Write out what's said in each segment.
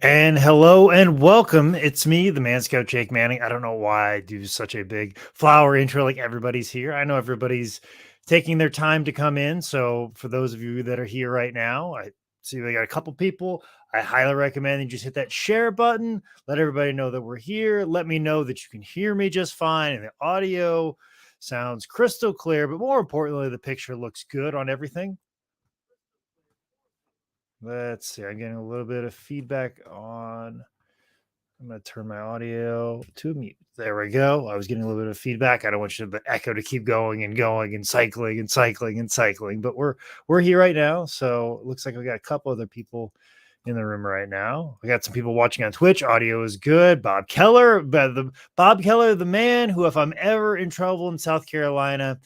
And hello and welcome. It's me, the Man Scout Jake Manning. I don't know why I do such a big flower intro like everybody's here. I know everybody's taking their time to come in. So for those of you that are here right now, I see we got a couple people. I highly recommend you just hit that share button. Let everybody know that we're here. Let me know that you can hear me just fine and the audio sounds crystal clear, but more importantly, the picture looks good on everything. Let's see. I'm getting a little bit of feedback on. I'm going to turn my audio to mute. There we go. I was getting a little bit of feedback. I don't want the echo to keep going and going and cycling and cycling and cycling, but we're here right now. So it looks like we got a couple other people in the room right now. We got some people watching on Twitch. Audio is good. Bob Keller, the man who, if I'm ever in trouble in South Carolina,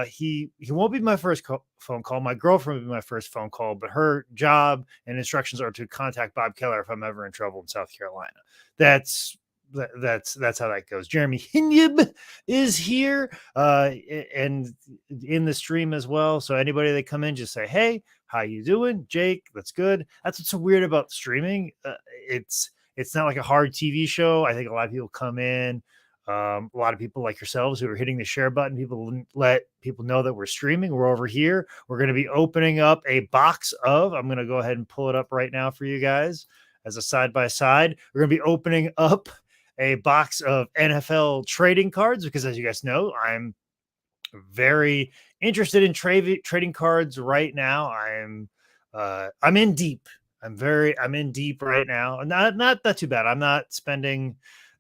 he won't be my first phone call. My girlfriend will be my first phone call, but her job and instructions are to contact Bob Keller if I'm ever in trouble in South Carolina. That's that's how that goes. Jeremy Hinyub is here and in the stream as well. So anybody that come in, just say, "Hey, how you doing, Jake?" That's good. That's what's so weird about streaming. It's not like a hard TV show. I think a lot of people come in. A lot of people like yourselves who are hitting the share button, people let people know that we're streaming. We're over here. We're going to be opening up a box of, I'm going to go ahead and pull it up right now for you guys as a side by side. We're going to be opening up a box of NFL trading cards because, as you guys know, I'm very interested in trading cards right now. I'm in deep. I'm in deep right now. Not too bad. I'm not spending,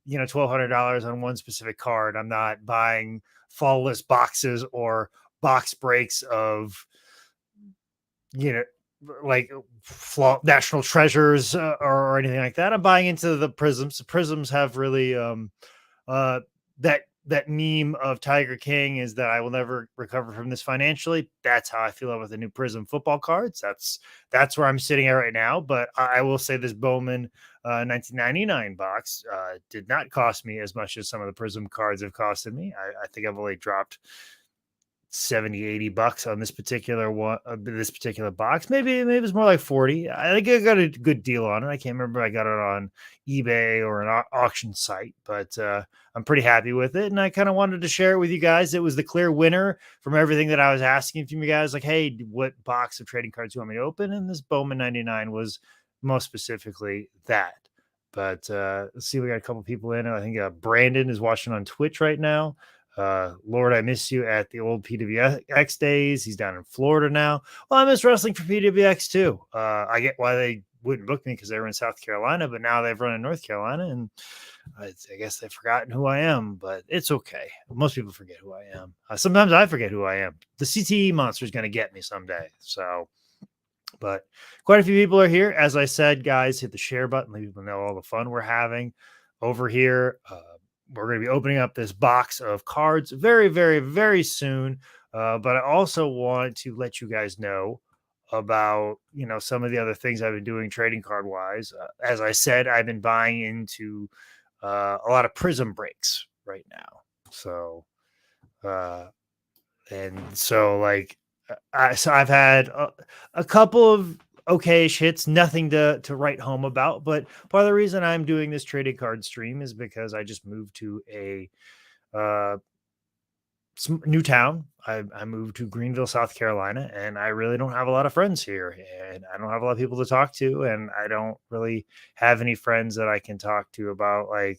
$1,200 on one specific card. I'm not buying flawless boxes or box breaks of, you know, like national treasures or anything like that. I'm buying into the prisms. The prisms have really uh that meme of Tiger King is that I will never recover from this financially. That's how I feel about the new Prism football cards. That's where I'm sitting at right now. But I will say this Bowman 1999 box did not cost me as much as some of the Prism cards have costed me. I think I've only dropped 70-80 bucks on this particular one, this particular box. Maybe it's more like 40. I think I got a good deal on it. I can't remember if I got it on eBay or an auction site, but I'm pretty happy with it. And I kind of wanted to share it with you guys. It was the clear winner from everything that I was asking from you guys. Like, hey, what box of trading cards do you want me to open? And this Bowman 99 was most specifically that. But let's see, we got a couple people in. I think Brandon is watching on Twitch right now. Lord, I miss you at the old PWX days. He's down in Florida now. Well, I miss wrestling for PWX too. I get why they wouldn't book me because they were in South Carolina, but now they've run in North Carolina, and I guess they've forgotten who I am. But it's okay. Most people forget who I am. Sometimes I forget who I am. The CTE monster is going to get me someday. So, but quite a few people are here. As I said, guys, hit the share button. Let people know all the fun we're having over here. We're going to be opening up this box of cards very, very, very soon. But I also want to let you guys know about, some of the other things I've been doing trading card wise. As I said, I've been buying into a lot of prism breaks right now. So, I've had a couple of okay hits, nothing to write home about. But part of the reason I'm doing this trading card stream is because I just moved to a uh, new town. I moved to Greenville, South Carolina, and I really don't have a lot of friends here, and I don't have a lot of people to talk to, and I don't really have any friends that I can talk to about like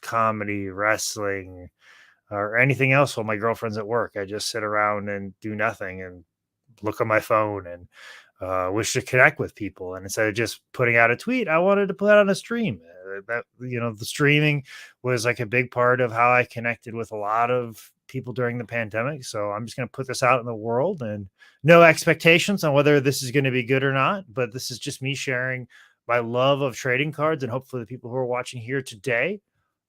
comedy, wrestling, or anything else while my girlfriend's at work. I just sit around and do nothing and look on my phone and wish to connect with people. And instead of just putting out a tweet, I wanted to put out on a stream. The streaming was like a big part of how I connected with a lot of people during the pandemic. So I'm just going to put this out in the world and no expectations on whether this is going to be good or not. But this is just me sharing my love of trading cards, and hopefully the people who are watching here today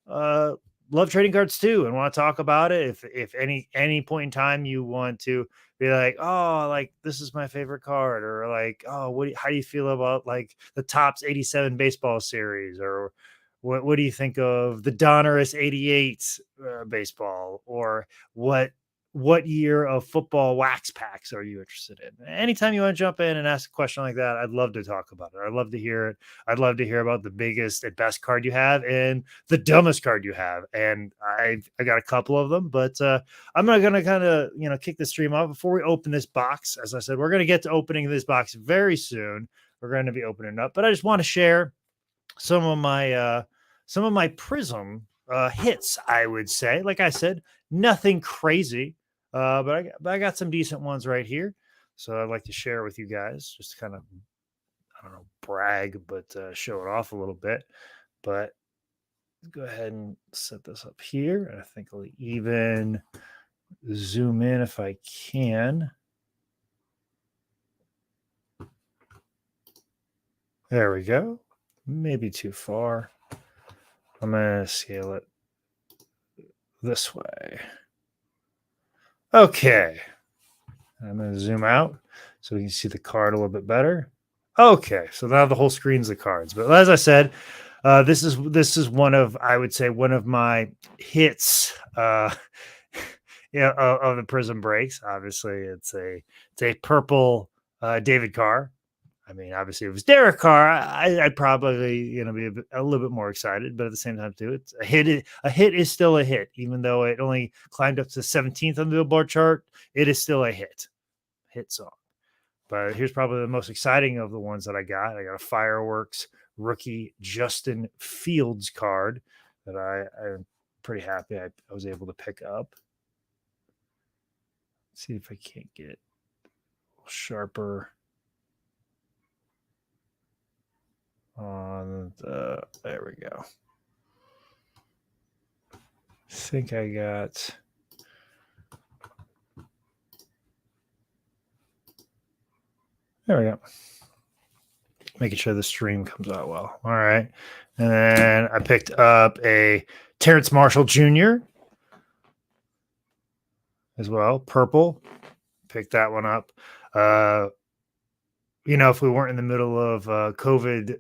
uh, love trading cards too and want to talk about it. If any point in time you want to be like, oh, like this is my favorite card, or like, oh, how do you feel about like the Topps 87 baseball series, or what do you think of the Donruss 88 baseball, or what what year of football wax packs are you interested in? Anytime you want to jump in and ask a question like that, I'd love to talk about it. I'd love to hear it. I'd love to hear about the biggest and best card you have and the dumbest card you have. And I got a couple of them, but I'm not gonna kind of kick the stream off before we open this box. As I said, we're gonna get to opening this box very soon. We're going to be opening up, but I just want to share some of my Prism hits. I would say, like I said, nothing crazy, but I got some decent ones right here. So I'd like to share with you guys, just to kind of, I don't know, brag, but show it off a little bit. But go ahead and set this up here, and I think I'll even zoom in if I can. There we go. Maybe too far. I'm going to scale it this way. Okay. I'm going to zoom out so we can see the card a little bit better. Okay. So now the whole screen's the cards. But as I said, this is one of, I would say, one of my hits of the Prism breaks. Obviously, it's a purple David Carr. I mean, obviously, if it was Derek Carr, I'd probably be a little bit more excited. But at the same time, too, it's a hit. A hit is still a hit, even though it only climbed up to 17th on the Billboard chart. It is still a hit song. But here's probably the most exciting of the ones that I got. I got a Fireworks rookie Justin Fields card that I'm pretty happy I was able to pick up. Let's see if I can't get a little sharper. There we go. I think I got there we go. Making sure the stream comes out well. All right. And then I picked up a Terrence Marshall Jr. as well. Purple. Picked that one up. If we weren't in the middle of COVID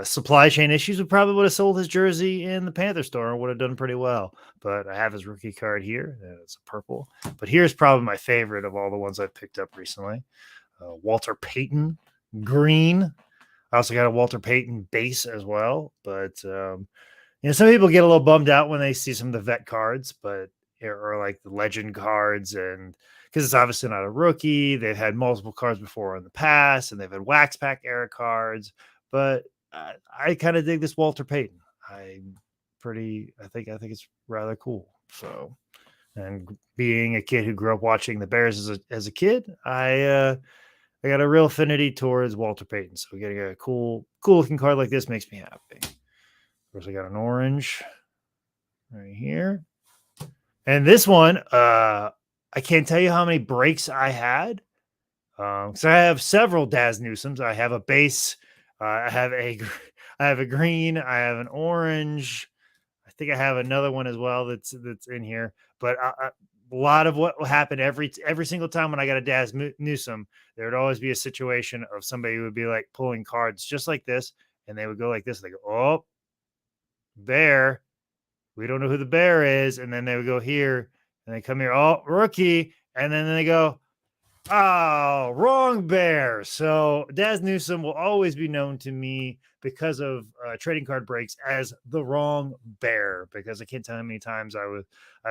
supply chain issues, we probably would have sold his jersey in the Panther store and would have done pretty well. But I have his rookie card here. It's a purple. But here's probably my favorite of all the ones I've picked up recently. Walter Payton green. I also got a Walter Payton base as well. But, some people get a little bummed out when they see some of the vet cards, or like the legend cards, and because it's obviously not a rookie. They've had multiple cards before in the past, and they've had wax pack era cards. But I kind of dig this Walter Payton. I think it's rather cool. So, and being a kid who grew up watching the Bears as a kid, I got a real affinity towards Walter Payton. So getting a cool looking card like this makes me happy. Of course, I got an orange right here. And this one, I can't tell you how many breaks I had. So I have several Daz Newsoms. I have a base. I have a green. I have an orange. I think I have another one as well that's in here. But a lot of what will happen every single time when I got a Daz Newsom, there would always be a situation of somebody who would be like pulling cards just like this, and they would go like this. They go, "Oh, bear. We don't know who the bear is." And then they would go here and they come here. "Oh, rookie." And then they go, "Oh, wrong bear." So Daz Newsom will always be known to me because of trading card breaks as the wrong bear, because I can't tell how many times I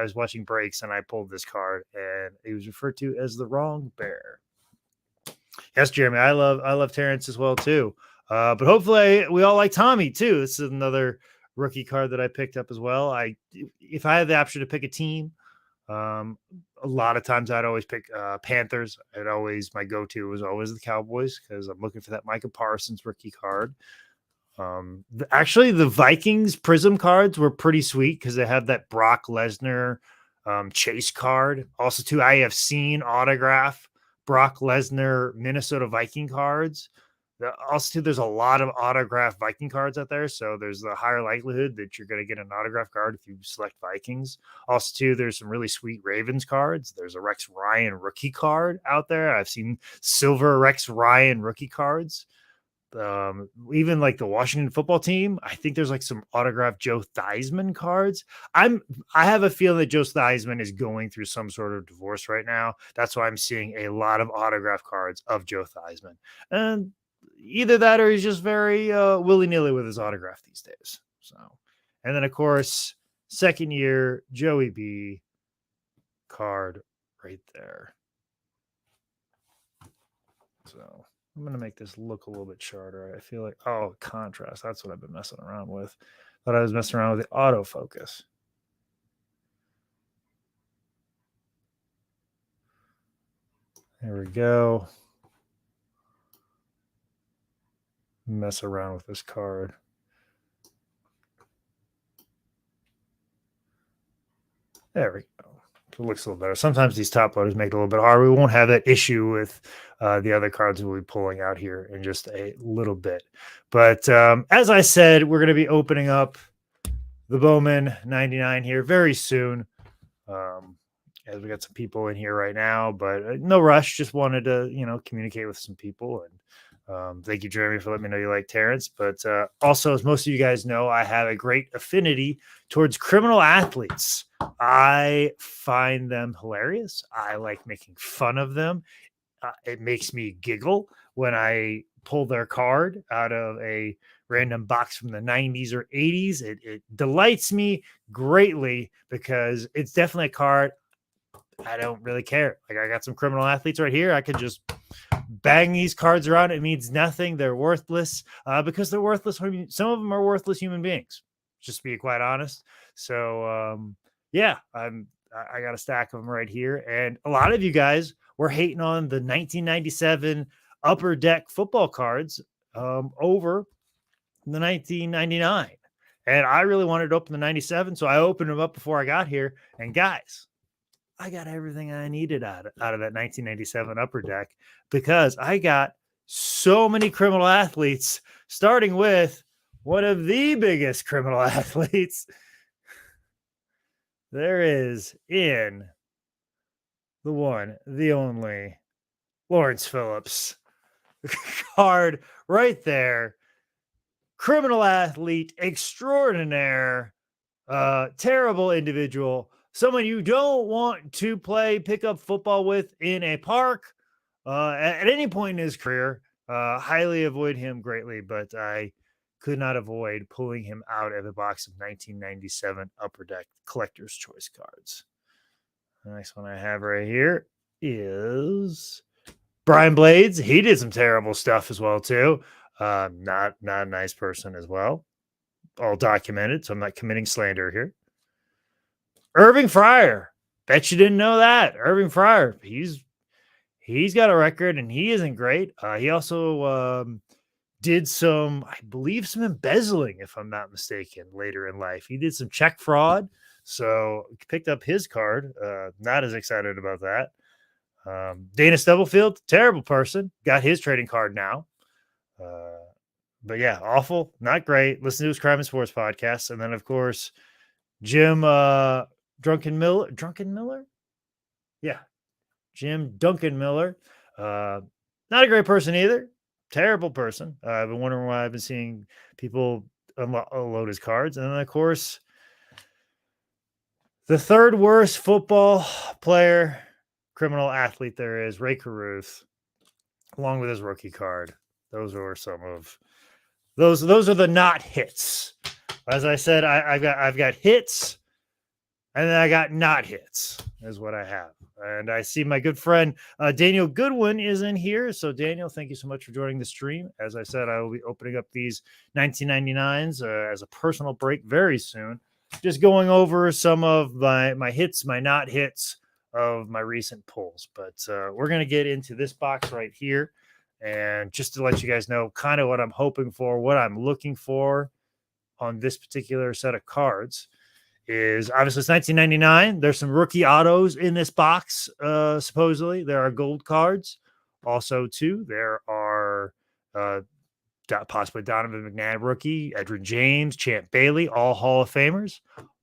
was watching breaks and I pulled this card and it was referred to as the wrong bear. Yes, Jeremy, I love Terrence as well too. But hopefully we all like Tommy too. This is another rookie card that I picked up as well. If I had the option to pick a team, a lot of times I'd always pick Panthers. My go-to was always the Cowboys because I'm looking for that Micah Parsons rookie card. Actually, the Vikings Prism cards were pretty sweet because they have that Brock Lesnar chase card. Also, too, I have seen autograph Brock Lesnar Minnesota Viking cards. Also, too, there's a lot of autographed Viking cards out there, so there's a higher likelihood that you're going to get an autograph card if you select Vikings. Also, too, there's some really sweet Ravens cards. There's a Rex Ryan rookie card out there. I've seen silver Rex Ryan rookie cards. Even like the Washington football team, I think there's like some autographed Joe Theismann cards. I have a feeling that Joe Theismann is going through some sort of divorce right now. That's why I'm seeing a lot of autograph cards of Joe Theismann. And either that or he's just very willy-nilly with his autograph these days. So, and then of course, second year Joey B card right there. So I'm going to make this look a little bit shorter. I feel like, oh, contrast. That's what I've been messing around with. Thought I was messing around with the autofocus. There we go. Mess around with this card. There we go. It looks a little better. Sometimes these top loaders make it a little bit harder. We won't have that issue with the other cards we'll be pulling out here in just a little bit. But as I said, we're going to be opening up the Bowman 99 here very soon. As we got some people in here right now, but no rush. Just wanted to, communicate with some people. And thank you, Jeremy, for letting me know you like Terrence. But also, as most of you guys know, I have a great affinity towards criminal athletes. I find them hilarious. I like making fun of them. It makes me giggle when I pull their card out of a random box from the 90s or 80s. It delights me greatly because it's definitely a card I don't really care. Like, I got some criminal athletes right here. I could just bang these cards around. It means nothing. They're worthless because they're worthless. Some of them are worthless human beings, just to be quite honest. So, yeah, I got a stack of them right here. And a lot of you guys were hating on the 1997 Upper Deck football cards over the 1999. And I really wanted to open the 97, so I opened them up before I got here. And guys, I got everything I needed out of that 1997 Upper Deck because I got so many criminal athletes, starting with one of the biggest criminal athletes there is in the one, the only Lawrence Phillips card right there. Criminal athlete extraordinaire, terrible individual. Someone you don't want to play pickup football with in a park at any point in his career. Highly avoid him greatly, but I could not avoid pulling him out of the box of 1997 Upper Deck Collector's Choice cards. The next one I have right here is Brian Blades. He did some terrible stuff as well, too. Not a nice person as well. All documented, so I'm not committing slander here. Irving Fryer. Bet you didn't know that. Irving Fryer. He's got a record and he isn't great. He also did some, I believe, some embezzling, if I'm not mistaken, later in life. He did some check fraud. So picked up his card. Not as excited about that. Dana Stubblefield, terrible person. Got his trading card now. But yeah, awful. Not great. Listen to his Crime and Sports podcast. And then, of course, Jim Drunken Miller? Yeah. Jim Duncan Miller. Not a great person either. Terrible person. I've been wondering why I've been seeing people unload his cards. And then, of course, the third worst football player, criminal athlete there is, Ray Caruth, along with his rookie card. Those are some of those are the not hits. As I said, I've got hits, and then I got not hits is what I have. And I see my good friend Daniel Goodwin is in here. So Daniel, thank you so much for joining the stream. As I said, I will be opening up these 1999s as a personal break very soon. Just going over some of my hits, my not hits of my recent pulls. But we're going to get into this box right here. And just to let you guys know kind of what I'm hoping for, what I'm looking for on this particular set of cards is obviously it's 1999. There's some rookie autos in this box. Supposedly there are gold cards. Also, too, there are possibly Donovan McNabb rookie, Edgerrin James, Champ Bailey, all Hall of Famers.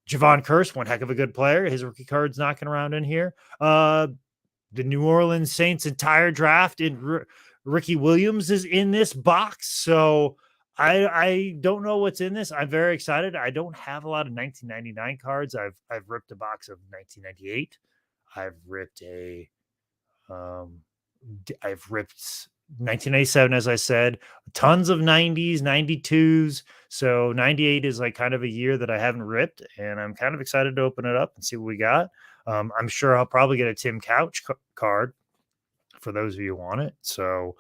Javon Curse, one heck of a good player. His rookie card's knocking around in here. The New Orleans Saints entire draft in Ricky Williams is in this box. So I don't know what's in this. I'm very excited. I don't have a lot of 1999 cards. I've ripped a box of 1998. I've ripped a um I've ripped 1997, as I said, tons of 90s, 92s. So 98 is like kind of a year that I haven't ripped, and I'm kind of excited to open it up and see what we got. I'm sure I'll probably get a Tim Couch card for those of you who want it. So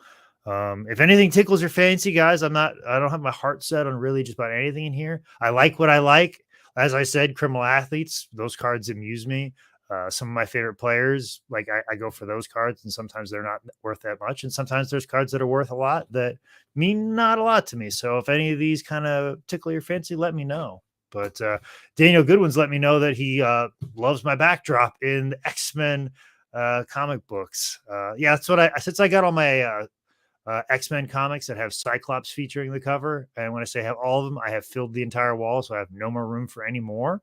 if anything tickles your fancy, guys, I don't have my heart set on really just about anything in here. I like what I like. As I said, criminal athletes, those cards amuse me. Some of my favorite players, like I go for those cards, and sometimes they're not worth that much. And sometimes there's cards that are worth a lot that mean not a lot to me. So if any of these kind of tickle your fancy, let me know. But Daniel Goodwin's let me know that he loves my backdrop in the X-Men comic books. Yeah, that's what since I got all my X-Men comics that have Cyclops featuring the cover. And when I say have all of them, I have filled the entire wall, so I have no more room for any more.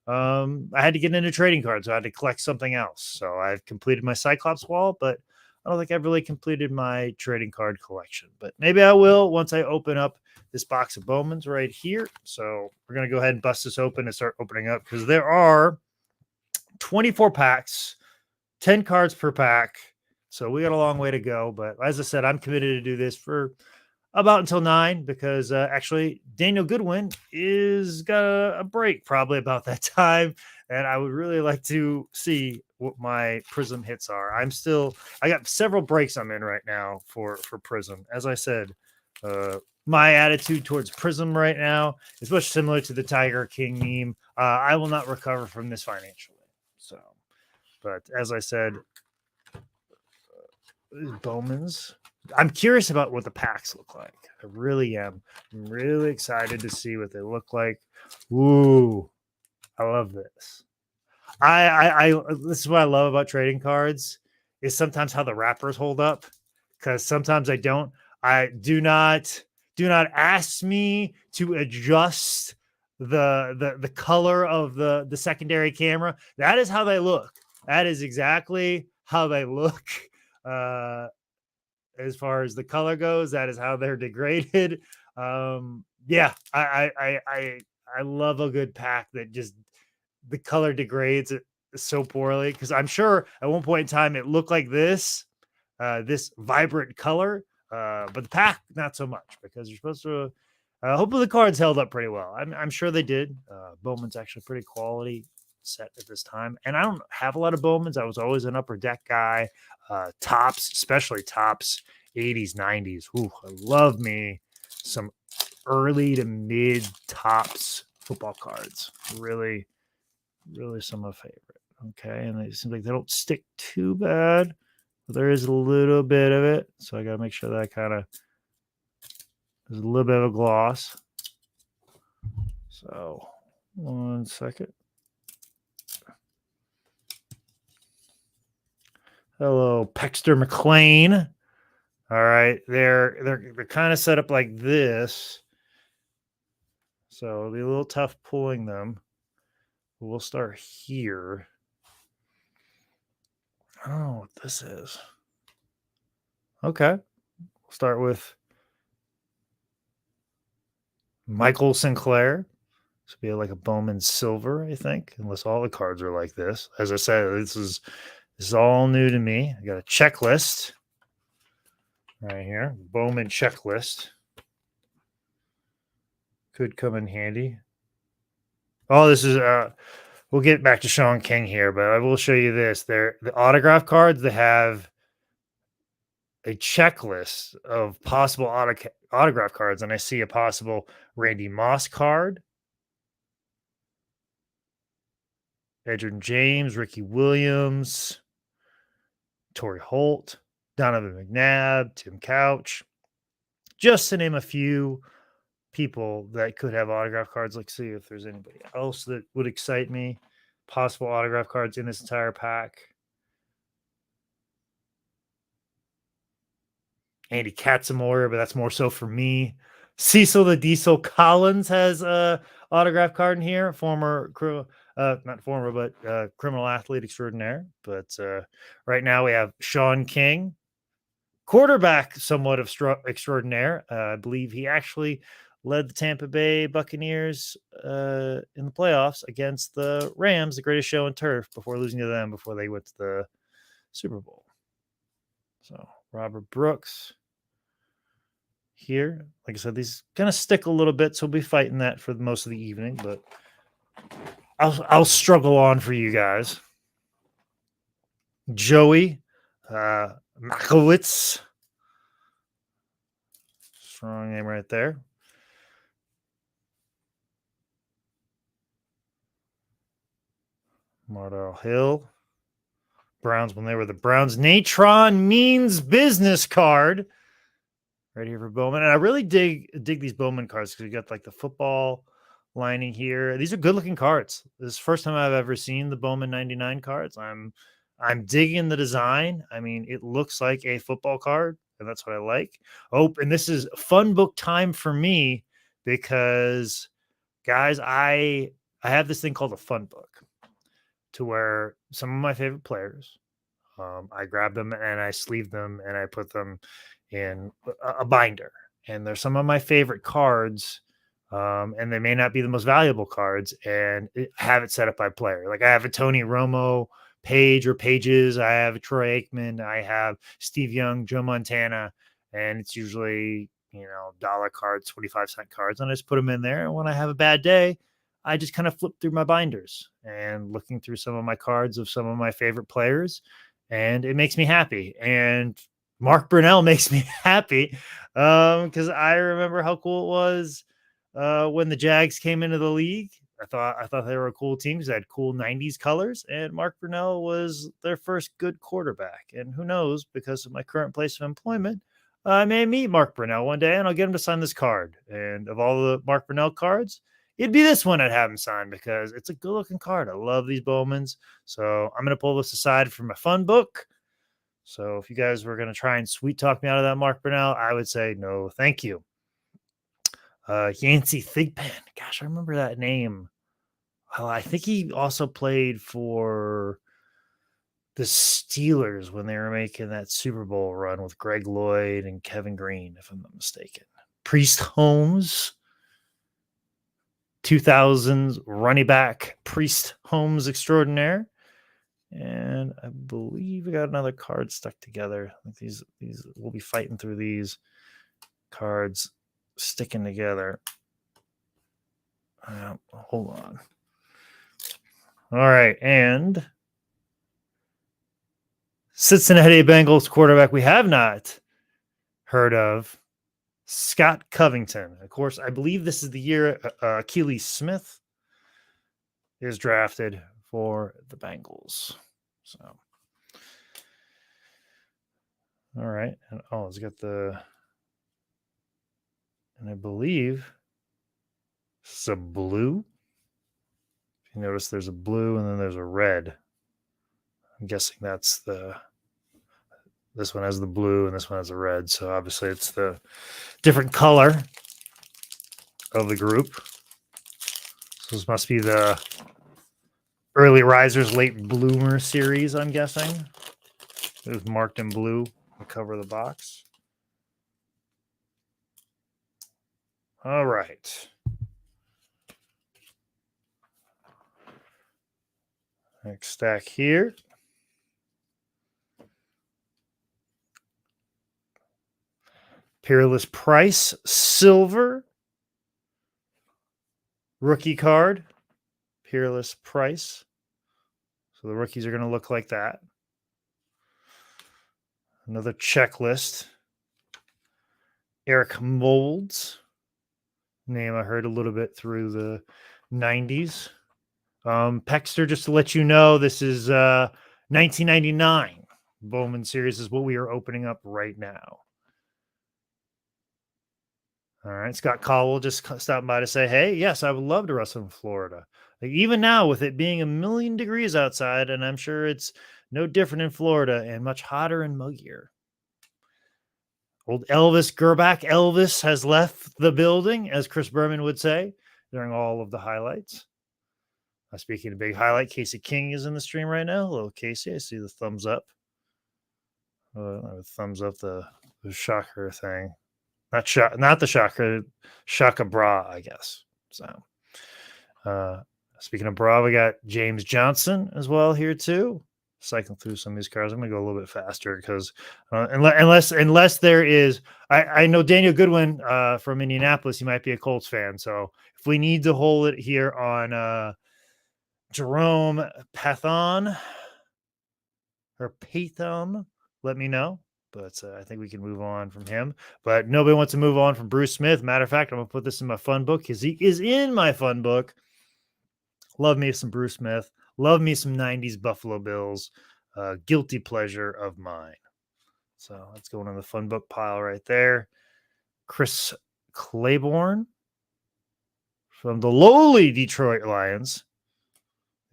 I had to get into trading cards, so I had to collect something else. So I've completed my Cyclops wall, but I don't think I've really completed my trading card collection. But maybe I will once I open up this box of Bowman's right here. So we're going to go ahead and bust this open and start opening up because there are 24 packs, 10 cards per pack. So we got a long way to go. But as I said, I'm committed to do this for about until 9 because actually Daniel Goodwin is got a break probably about that time. And I would really like to see what my Prism hits are. I got several breaks I'm in right now for Prism. As I said, my attitude towards Prism right now is much similar to the Tiger King meme. I will not recover from this financially. So, but as I said, Bowman's. I'm curious about what the packs look like. I really am. I'm really excited to see what they look like. Ooh, I love this. I this is what I love about trading cards is sometimes how the wrappers hold up because sometimes I don't. I do not ask me to adjust the color of the secondary camera. That is how they look. That is exactly how they look. Uh, as far as the color goes, that is how they're degraded. Yeah, I love a good pack that just the color degrades it so poorly because I'm sure at one point in time it looked like this, this vibrant color, but the pack not so much because you're supposed to. Hopefully the cards held up pretty well. I'm sure they did. Bowman's actually pretty quality set at this time, and I don't have a lot of Bowman's. I was always an upper deck guy. Tops, especially tops, 80s, 90s. Ooh, I love me some early to mid tops football cards. Really, really some of my favorite. Okay, and they seem like they don't stick too bad. But there is a little bit of it, so I got to make sure that I kind of there's a little bit of a gloss. So 1 second. Hello, Pexter McLean. All right, they're kind of set up like this, so it'll be a little tough pulling them. We'll start here. I don't know what this is. Okay, we'll start with Michael Sinclair. This will be like a Bowman Silver, I think, unless all the cards are like this. As I said, this is all new to me. I got a checklist right here, Bowman checklist. Could come in handy. Oh, this is we'll get back to Sean King here, but I will show you this. They're the autograph cards. They have a checklist of possible autograph cards, and I see a possible Randy Moss card, Edgerrin James, Ricky Williams, Torrey Holt, Donovan McNabb, Tim Couch, just to name a few people that could have autograph cards. Let's see if there's anybody else that would excite me. Possible autograph cards in this entire pack. Andy Katzenmoyer, but that's more so for me. Cecil the Diesel Collins has a autograph card in here. Former, not former, but criminal athlete extraordinaire. But right now we have Sean King, quarterback somewhat of extraordinaire. I believe he actually led the Tampa Bay Buccaneers in the playoffs against the Rams, the greatest show on turf, before losing to them before they went to the Super Bowl. So Robert Brooks here. Like I said, these kind of stick a little bit, so we'll be fighting that for most of the evening, but I'll struggle on for you guys. Joey Makowitz. Strong name right there. Mardell Hill. Browns when they were the Browns. Natron Means Business card. Right here for Bowman. And I really dig these Bowman cards because you got like the football lining here. These are good looking cards. This is the first time I've ever seen the Bowman 99 cards. I'm digging the design. I mean, it looks like a football card, and that's what I like. Oh, and this is fun book time for me because guys, I have this thing called a fun book to where some of my favorite players, I grab them and I sleeve them and I put them in a binder. And there's some of my favorite cards, and they may not be the most valuable cards, and have it set up by player. Like I have a Tony Romo page or pages. I have a Troy Aikman. I have Steve Young, Joe Montana, and it's usually dollar cards, 25-cent cards, and I just put them in there. And when I have a bad day, I just kind of flip through my binders and looking through some of my cards of some of my favorite players, and it makes me happy. And Mark Brunell makes me happy because I remember how cool it was when the Jags came into the league. I thought they were a cool team because they had cool 90s colors, and Mark Brunell was their first good quarterback. And who knows, because of my current place of employment, I may meet Mark Brunell one day and I'll get him to sign this card. And of all the Mark Brunell cards, it'd be this one I'd have him sign because it's a good looking card. I love these Bowmans. So I'm going to pull this aside from my fun book. So if you guys were going to try and sweet talk me out of that Mark Brunell, I would say no, thank you. Yancey Thigpen. Gosh, I remember that name. Well, I think he also played for the Steelers when they were making that Super Bowl run with Greg Lloyd and Kevin Green, if I'm not mistaken. Priest Holmes. 2000s running back Priest Holmes extraordinaire. And I believe we got another card stuck together. I think these we'll be fighting through these cards sticking together. Hold on. All right, and Cincinnati Bengals quarterback we have not heard of, Scott Covington. Of course, I believe this is the year Keely Smith is drafted for the Bengals. So, all right. And it's got and I believe it's a blue. If you notice, there's a blue and then there's a red. I'm guessing that's this one has the blue and this one has the red. So obviously it's the different color of the group. So this must be the early risers, late bloomer series, I'm guessing. It was marked in blue on the cover of the box. All right. Next stack here. Peerless Price, silver. Rookie card, Peerless Price. So the rookies are going to look like that. Another checklist. Eric Molds. Name I heard a little bit through the 90s. Pexter, just to let you know, this is 1999 Bowman series is what we are opening up right now. All right, Scott Caldwell just stopping by to say, hey, yes, I would love to wrestle in Florida. Like, even now, with it being 1,000,000 degrees outside, and I'm sure it's no different in Florida and much hotter and muggier. Old Elvis Gerbach. Elvis has left the building, as Chris Berman would say, during all of the highlights. Speaking of big highlight, Casey King is in the stream right now. Hello, Casey. I see the thumbs up. Thumbs up the shocker thing. Not the shocker, Shaka Bra, I guess. So, speaking of bra, we got James Johnson as well here too. Cycling through some of these cars, I'm gonna go a little bit faster because unless there is, I know Daniel Goodwin from Indianapolis. He might be a Colts fan, so if we need to hold it here on Jerome Pathon or Pathon, let me know. But I think we can move on from him. But nobody wants to move on from Bruce Smith. Matter of fact, I'm gonna put this in my fun book because he is in my fun book. Love me some Bruce Smith. Love me some 90s Buffalo Bills. Guilty pleasure of mine. So that's going on the fun book pile right there. Chris Claiborne from the lowly Detroit Lions.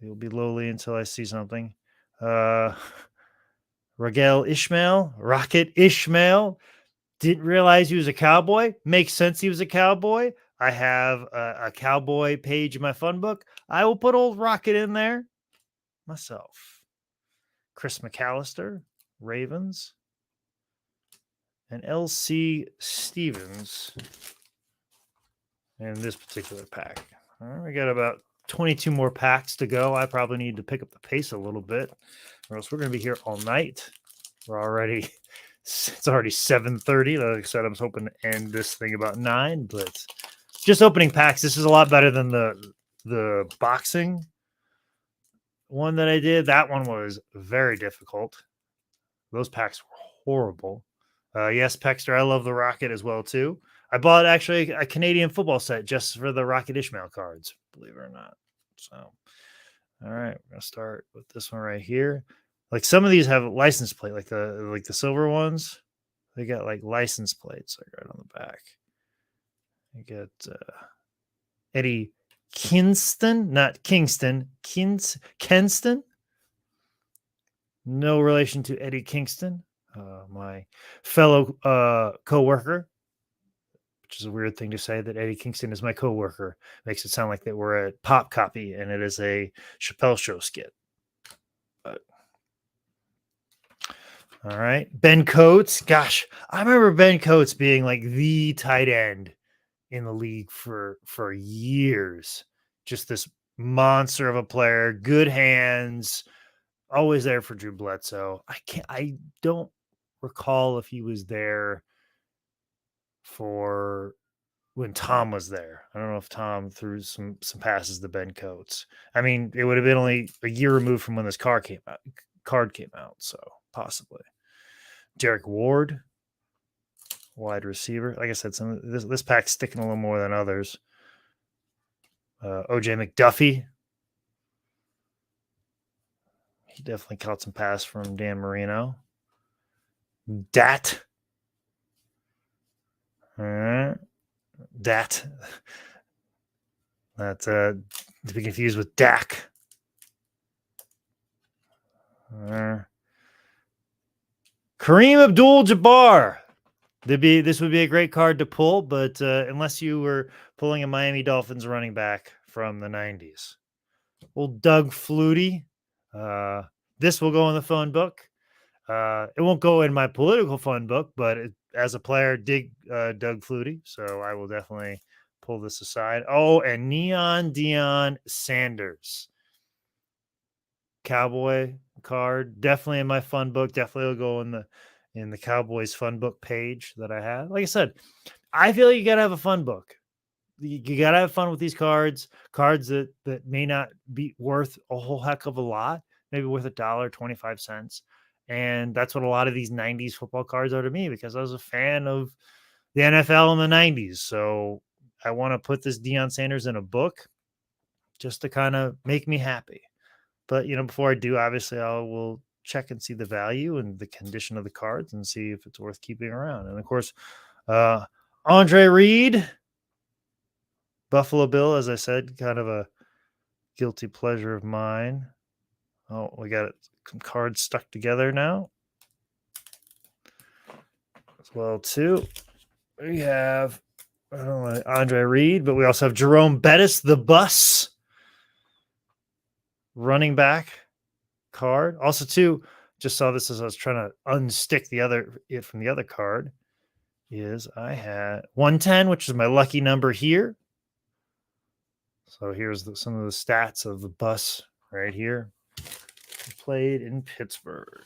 He'll be lowly until I see something. Rocket Ishmael. Didn't realize he was a Cowboy. Makes sense he was a Cowboy. I have a Cowboy page in my fun book. I will put old Rocket in there myself. Chris McAllister, Ravens. And LC Stevens in this particular pack. All right, we got about 22 more packs to go. I probably need to pick up the pace a little bit, or else we're going to be here all night. It's already 7:30. Like I said, I was hoping to end this thing about 9, but just opening packs. This is a lot better than the boxing one that I did. That one was very difficult. Those packs were horrible. Yes, Pexter, I love the Rocket as well, too. I bought actually a Canadian football set just for the Rocket Ishmael cards, believe it or not. So, all right, we're going to start with this one right here. Like some of these have a license plate, like the silver ones. They got like license plates like right on the back. You get Eddie Kinston, not Kingston, Kenston. No relation to Eddie Kingston. My fellow co-worker, which is a weird thing to say that Eddie Kingston is my co-worker. Makes it sound like that we're a pop copy and it is a Chappelle Show skit. But, all right. Ben Coates. Gosh, I remember Ben Coates being like the tight end in the league for years. Just this monster of a player, good hands, always there for Drew Bledsoe. I don't recall if he was there for when Tom was there. I don't know if Tom threw some passes to Ben Coates. I mean, it would have been only a year removed from when this card came out, so possibly. Derek Ward, wide receiver. Like I said, this pack's sticking a little more than others. OJ McDuffie. He definitely caught some pass from Dan Marino. Dat. Dat. That's to be confused with Dak. Kareem Abdul-Jabbar. This would be a great card to pull, but unless you were pulling a Miami Dolphins running back from the 90s. Old Doug Flutie. This will go in the phone book. It won't go in my political fun book, but as a player, dig Doug Flutie, so I will definitely pull this aside. Oh, and Neon Deion Sanders. Cowboy card, definitely in my fun book. Definitely will go in the Cowboys fun book page that I have. Like I said, I feel like you gotta have a fun book. You gotta have fun with these cards that may not be worth a whole heck of a lot, maybe worth $1.25. And that's what a lot of these 90s football cards are to me, because I was a fan of the NFL in the 90s. So I want to put this Deion Sanders in a book just to kind of make me happy. But, before I do, obviously I will check and see the value and the condition of the cards and see if it's worth keeping around. And of course, Andre Reed, Buffalo Bill, as I said, kind of a guilty pleasure of mine. Oh, we got some cards stuck together now as well, too. We have Andre Reed, but we also have Jerome Bettis, the bus running back card. Also, too, just saw this as I was trying to unstick it from the other card, is I had 110, which is my lucky number here. So here's some of the stats of the bus right here. He played in Pittsburgh.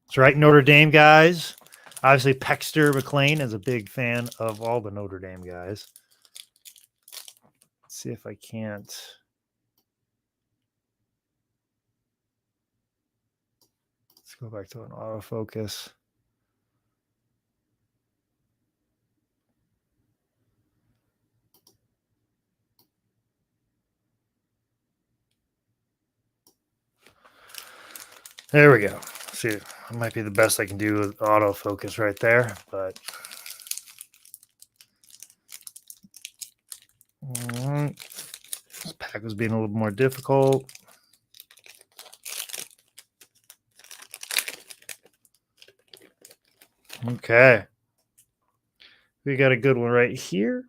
That's right, Notre Dame guys. Obviously, Pexter McLean is a big fan of all the Notre Dame guys. Let's see if I can't. Let's go back to an autofocus. There we go. See, it might be the best I can do with autofocus right there, but this pack was being a little more difficult. Okay. We got a good one right here.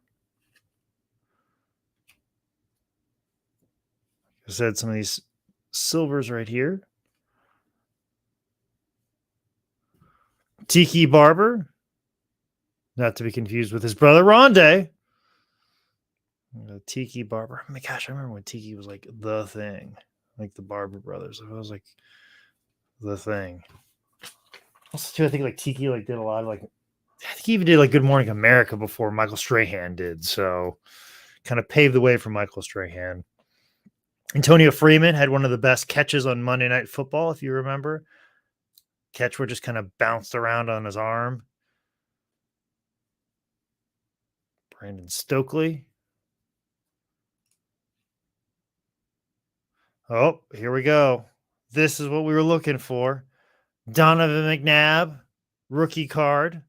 I said some of these silvers right here. Tiki Barber, not to be confused with his brother Rondé. Tiki Barber. Oh my gosh, I remember when Tiki was like the thing, like the Barber brothers. It was like the thing. Also, too, I think like Tiki like did a lot of like, I think he even did like Good Morning America before Michael Strahan did. So kind of paved the way for Michael Strahan. Antonio Freeman had one of the best catches on Monday Night Football, if you remember. Catch where just kind of bounced around on his arm. Brandon Stokely. Oh, here we go. This is what we were looking for. Donovan McNabb, rookie card.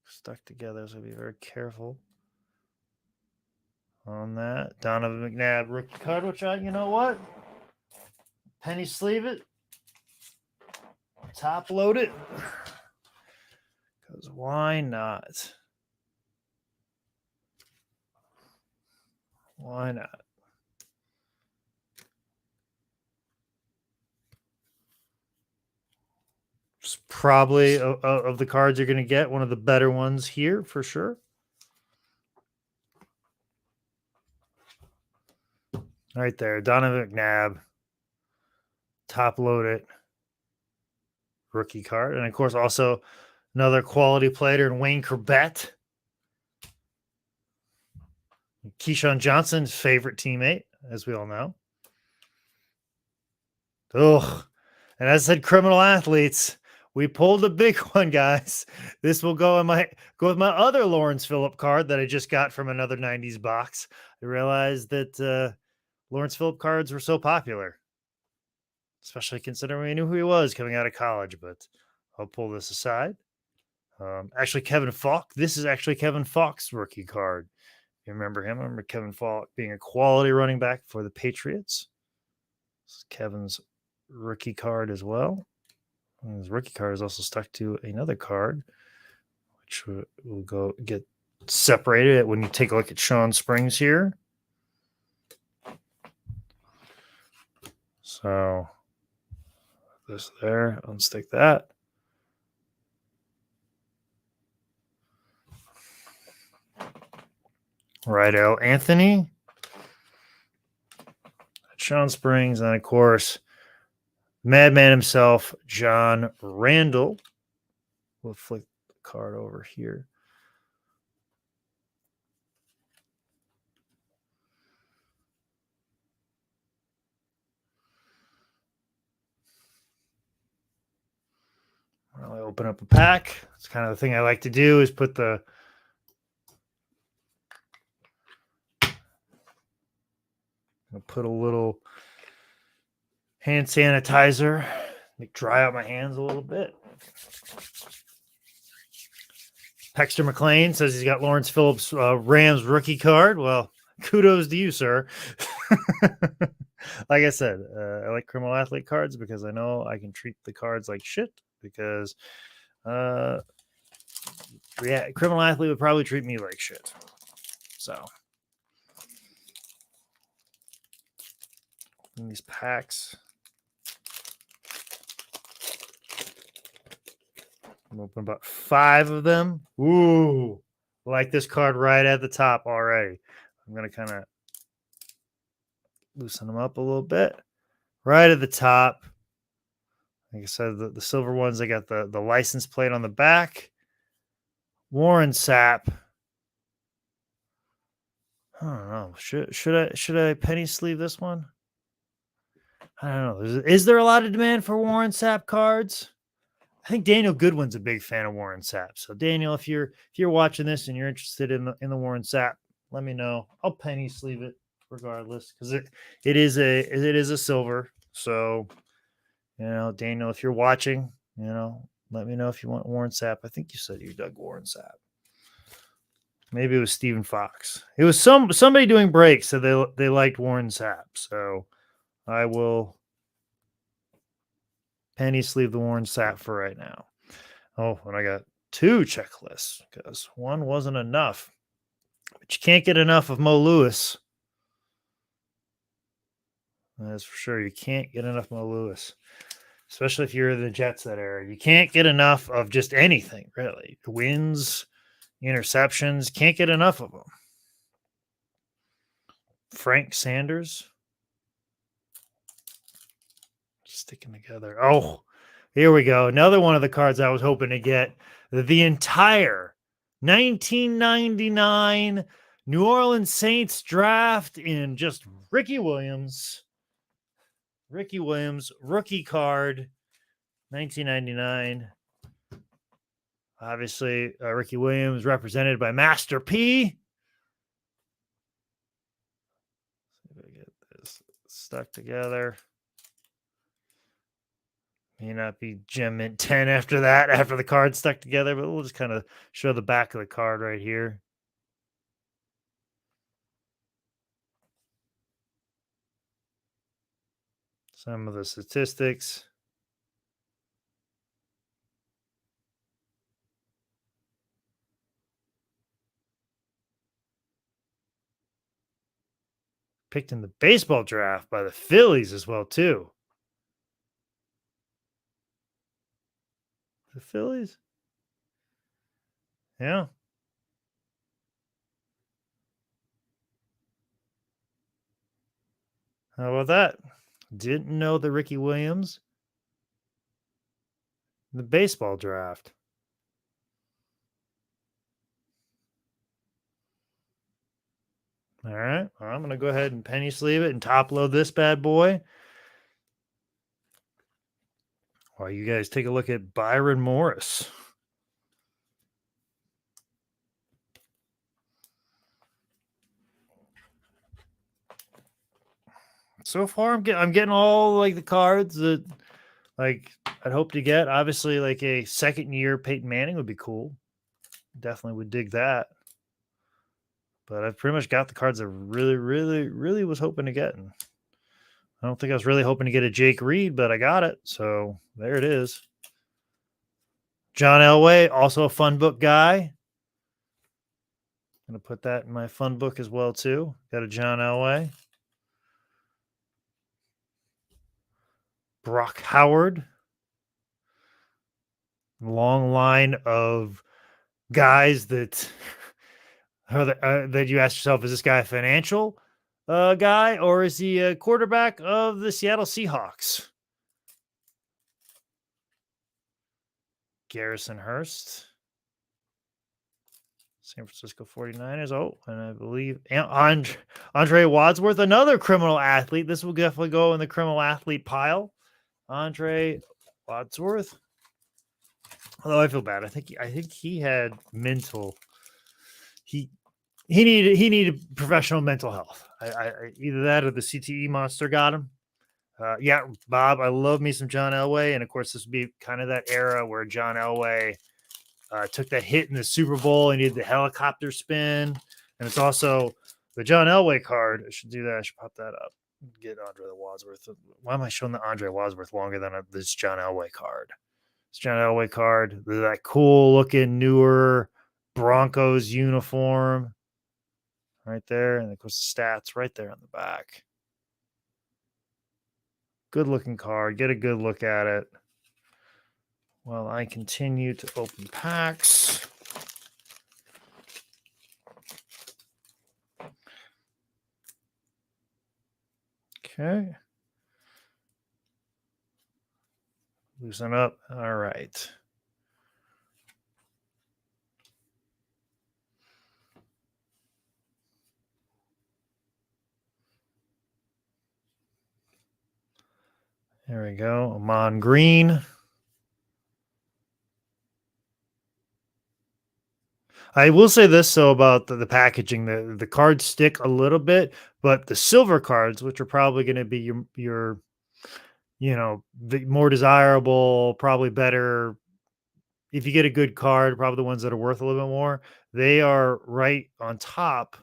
Stuck together, so be very careful on that. Donovan McNabb, rookie card, which you know what? Penny sleeve it. Top load it. Because why not? Why not? It's probably of the cards you're going to get one of the better ones here for sure. Right there, Donovan McNabb. Top load it. Rookie card. And of course, also another quality player in Wayne Corbett. Keyshawn Johnson's favorite teammate, as we all know. Ugh. And as I said, criminal athletes, we pulled a big one, guys. This will go with my other Lawrence Phillip card that I just got from another 90s box. I realized that Lawrence Phillip cards were so popular, especially considering we knew who he was coming out of college. But I'll pull this aside. Actually, Kevin Falk. This is actually Kevin Falk's rookie card. You remember him? I remember Kevin Falk being a quality running back for the Patriots. This is Kevin's rookie card as well. And his rookie card is also stuck to another card, which will go get separated when you take a look at Sean Springs here. So this there, unstick that. Righto, Anthony, Sean Springs, and of course, Madman himself, John Randall. We'll flick the card over here. Well, I open up a pack. It's kind of the thing I like to do is put a little hand sanitizer, dry out my hands a little bit. Pexter McLean says he's got Lawrence Phillips Rams rookie card. Well, kudos to you, sir. Like I said, I like criminal athlete cards because I know I can treat the cards like shit because criminal athlete would probably treat me like shit. So, in these packs, I'm open about 5 of them. Ooh, like this card right at the top already. I'm gonna kind of loosen them up a little bit. Right at the top, like I said, the silver ones, they got the license plate on the back. Warren Sapp. I don't know. Should I penny sleeve this one? I don't know. Is there a lot of demand for Warren Sapp cards? I think Daniel Goodwin's a big fan of Warren Sapp. So Daniel, if you're watching this and you're interested in the Warren Sapp, let me know. I'll penny sleeve it regardless because it is a silver. So Daniel, if you're watching, let me know if you want Warren Sapp. I think you said you dug Warren Sapp. Maybe it was Stephen Fox. It was somebody doing breaks, so they liked Warren Sapp. So I will penny sleeve the Warren Sapp for right now. Oh, and I got 2 checklists because one wasn't enough. But you can't get enough of Mo Lewis. That's for sure. You can't get enough Mo Lewis, especially if you're in the Jets that era. You can't get enough of just anything, really. Wins, interceptions, can't get enough of them. Frank Sanders. Sticking together. Oh, here we go. Another one of the cards I was hoping to get. The entire 1999 New Orleans Saints draft in just Ricky Williams. Ricky Williams, rookie card, 1999. Obviously, Ricky Williams represented by Master P. See if I get this stuck together. May not be gem mint 10 after that, after the card stuck together, but we'll just kind of show the back of the card right here. Some of the statistics. Picked in the baseball draft by the Phillies as well, too. The Phillies? Yeah. How about that? Didn't know the Ricky Williams. The baseball draft. All right. Well, I'm going to go ahead and penny sleeve it and top load this bad boy. While you guys take a look at Byron Morris. So far, I'm getting all like the cards that like I'd hope to get. Obviously, like a second year Peyton Manning would be cool. Definitely would dig that. But I've pretty much got the cards I really, really, really was hoping to get. And I don't think I was really hoping to get a Jake Reed, but I got it. So there it is. John Elway, also a fun book guy. I'm going to put that in my fun book as well, too. Got a John Elway. Brock Howard. Long line of guys that that you ask yourself, is this guy a financial guy or is he a quarterback of the Seattle Seahawks? Garrison Hurst. San Francisco 49ers. Oh, and I believe Andre Wadsworth, another criminal athlete. This will definitely go in the criminal athlete pile. Andre Wadsworth. Although I feel bad. I think he had mental. He needed professional mental health. I either that or the CTE monster got him. Yeah, Bob, I love me some John Elway, and of course this would be kind of that era where John Elway took that hit in the Super Bowl and he did the helicopter spin, and it's also the John Elway card. I should do that. I should pop that up. Get Andre Wadsworth. Why am I showing the Andre Wadsworth longer than this John Elway card? It's John Elway card. That cool looking newer Broncos uniform right there. And of course, stats right there on the back. Good looking card. Get a good look at it while I continue to open packs. Okay. Loosen up. All right. There we go. Amon Green. I will say this though about the packaging. The cards stick a little bit, but the silver cards, which are probably going to be your the more desirable, probably better if you get a good card, probably the ones that are worth a little bit more. They are right on top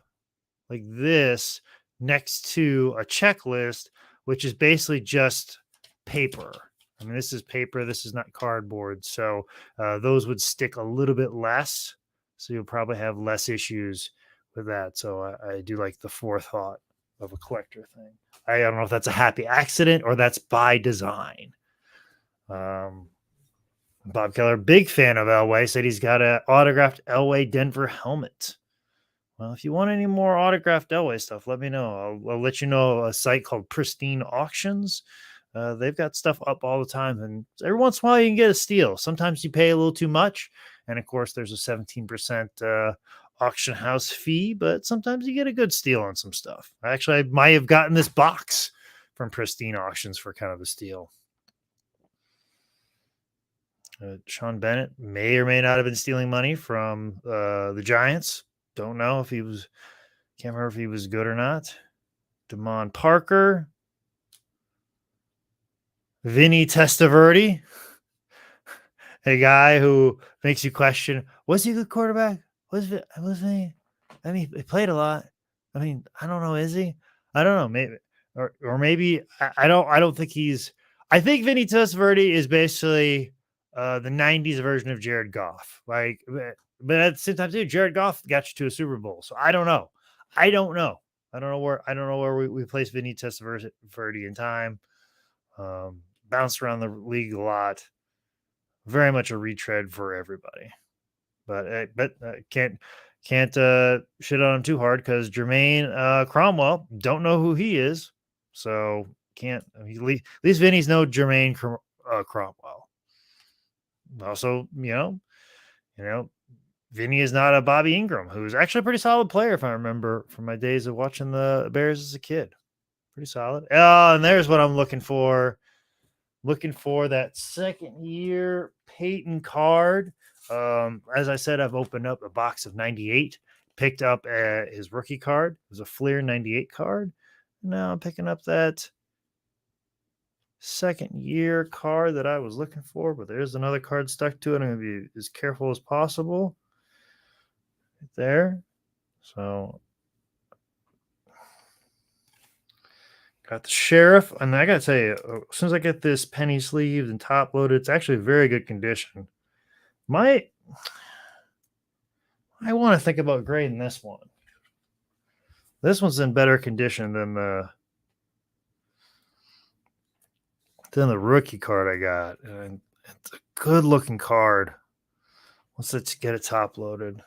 like this next to a checklist, which is basically just paper. I mean, this is paper. This is not cardboard. So those would stick a little bit less. So you'll probably have less issues with that. So I do like the forethought of a collector thing. I don't know if that's a happy accident or that's by design. Bob Keller, big fan of Elway, said he's got an autographed Elway Denver helmet. Well, if you want any more autographed Elway stuff, let me know. I'll let you know a site called Pristine Auctions. They've got stuff up all the time, and every once in a while you can get a steal. Sometimes you pay a little too much, and of course there's a 17% auction house fee, but sometimes you get a good steal on some stuff. Actually, I might have gotten this box from Pristine Auctions for kind of a steal. Sean Bennett may or may not have been stealing money from the Giants. Don't know if he was, can't remember if he was good or not. Damon Parker, Vinny Testaverde, a guy who makes you question, was he a good quarterback? Was he? I mean, he played a lot. I mean, I don't know. Is he? I don't know. Maybe, or maybe I don't think he's. I think Vinny Testaverde is basically the '90s version of Jared Goff. Like, but at the same time, too, Jared Goff got you to a Super Bowl. So I don't know. I don't know where we place Vinny Testaverde in time. Bounced around the league a lot. Very much a retread for everybody. But can't shit on him too hard because Jermaine Cromwell, don't know who he is, so can't. At least Vinny's no Jermaine Cromwell. Also, Vinny is not a Bobby Ingram, who's actually a pretty solid player, if I remember from my days of watching the Bears as a kid. Pretty solid. And there's what I'm looking for. Looking for that second year Peyton card. As I said, I've opened up a box of 98, picked up his rookie card. It was a Fleer 98 card. Now I'm picking up that second year card that I was looking for, but there's another card stuck to it. I'm going to be as careful as possible. Right there. So got the Sheriff, and I gotta tell you, as soon as I get this penny sleeved and top loaded, it's actually very good condition. I want to think about grading this one. This one's in better condition than the rookie card I got, and it's a good looking card. Let's get it top loaded,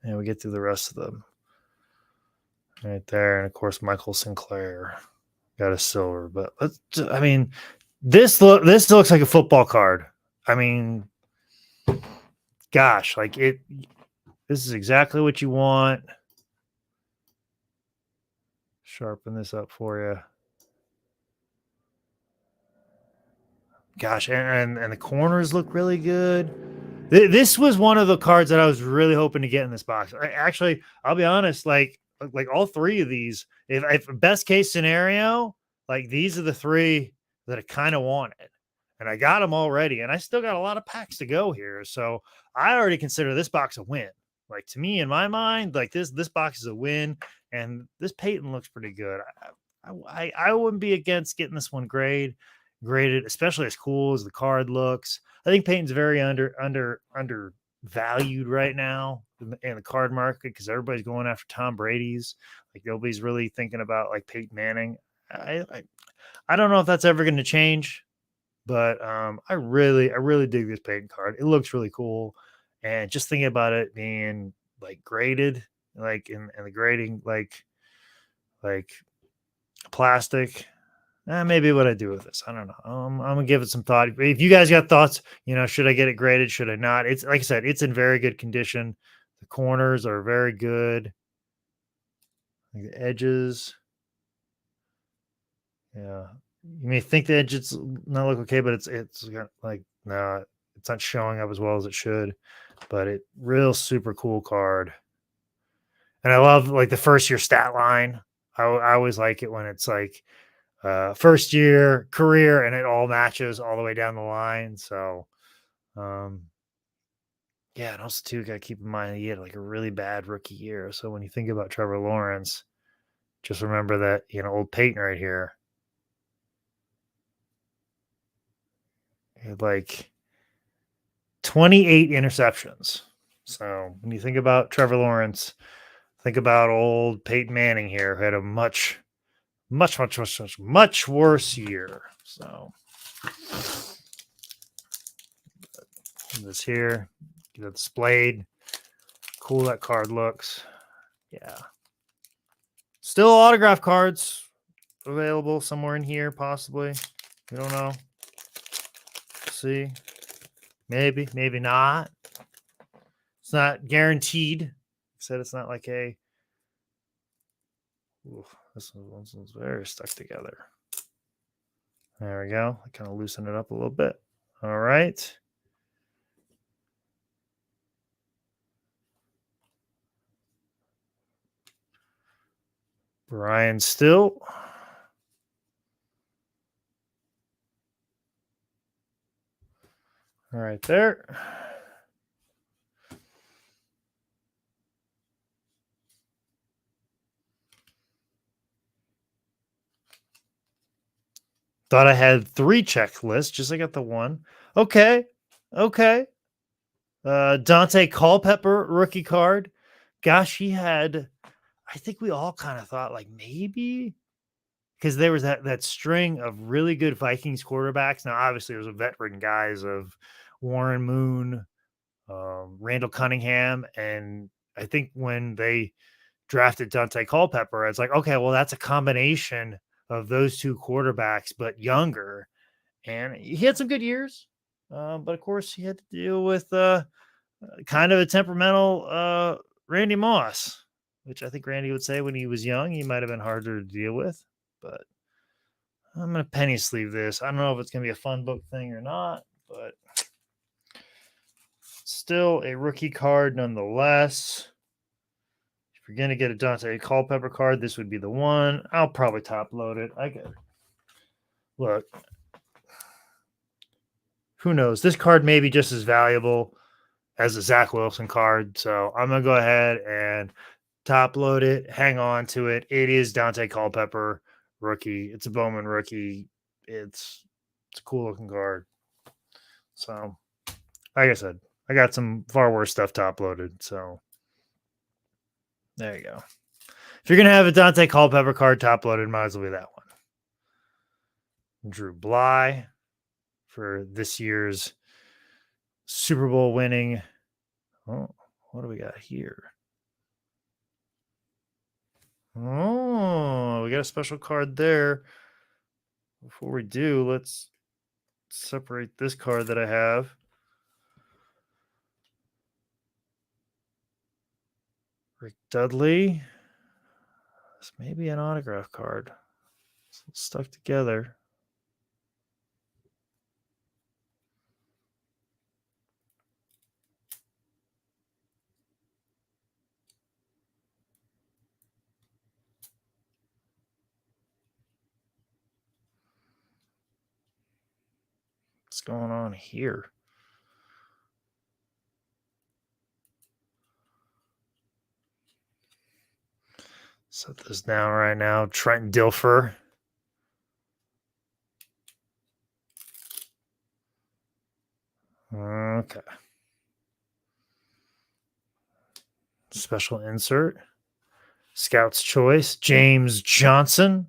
and we get through the rest of them. Right there, and of course Michael Sinclair got a silver, but this looks like a football card. I mean, gosh, like it. This is exactly what you want. Sharpen this up for you. Gosh, and the corners look really good. This was one of the cards that I was really hoping to get in this box. Actually, I'll be honest, like all three of these, if best case scenario, like these are the three that I kind of wanted. And I got them already, and I still got a lot of packs to go here. So I already consider this box a win. Like to me, in my mind, like this box is a win, and this Peyton looks pretty good. I wouldn't be against getting this one graded, especially as cool as the card looks. I think Peyton's very under valued right now in the card market because everybody's going after Tom Brady's. Like nobody's really thinking about like Peyton Manning. I don't know if that's ever going to change, but I really dig this Peyton card. It looks really cool, and just thinking about it being like graded, like in the grading, like plastic. Maybe what I do with this, I don't know. I'm gonna give it some thought. If you guys got thoughts, should I get it graded? Should I not? It's like I said, it's in very good condition. The corners are very good. Like the edges, yeah. You may think the edges not look okay, but it's got like no, it's not showing up as well as it should. But it real super cool card, and I love like the first year stat line. I always like it when it's like first year career and it all matches all the way down the line. So um yeah, and also too got to keep in mind he had like a really bad rookie year. So when you think about Trevor Lawrence, just remember that old Peyton right here had like 28 interceptions. So when you think about Trevor Lawrence, think about old Peyton Manning here, who had a much worse year. So this here, get it displayed. Cool that card looks. Yeah. Still autograph cards available somewhere in here, possibly. We don't know. See. Maybe, maybe not. It's not guaranteed. I said it's not like a. Ooh, this one's very stuck together. There we go. I kind of loosen it up a little bit. All right. Brian Still. All right there. Thought I had 3 checklists, just I got the one. Okay. Okay. Dante Culpepper rookie card. Gosh, he had. I think we all kind of thought like maybe because there was that string of really good Vikings quarterbacks. Now, obviously, there was a veteran guys of Warren Moon, Randall Cunningham, and I think when they drafted Dante Culpepper, it's like, okay, well, that's a combination of those 2 quarterbacks, but younger. And he had some good years, but of course, he had to deal with kind of a temperamental Randy Moss, which I think Randy would say when he was young, he might have been harder to deal with. But I'm going to penny sleeve this. I don't know if it's going to be a fun book thing or not, but still a rookie card nonetheless. If you're going to get a Dante Culpepper card, this would be the one. I'll probably top load it. I get it. Look, who knows? This card may be just as valuable as a Zach Wilson card. So I'm going to go ahead and top load it, hang on to it. It is Dante Culpepper rookie. It's a Bowman rookie. It's a cool looking card. So, like I said, I got some far worse stuff top loaded. So, there you go. If you're going to have a Dante Culpepper card top loaded, might as well be that one. Drew Bly for this year's Super Bowl winning. Oh, what do we got here? Oh, we got a special card there. Before we do, let's separate this card that I have. Rick Dudley. This may be an autograph card. It's stuck together. What's going on here? Set this down right now. Trent Dilfer. Okay. Special insert. Scout's choice. James Johnson.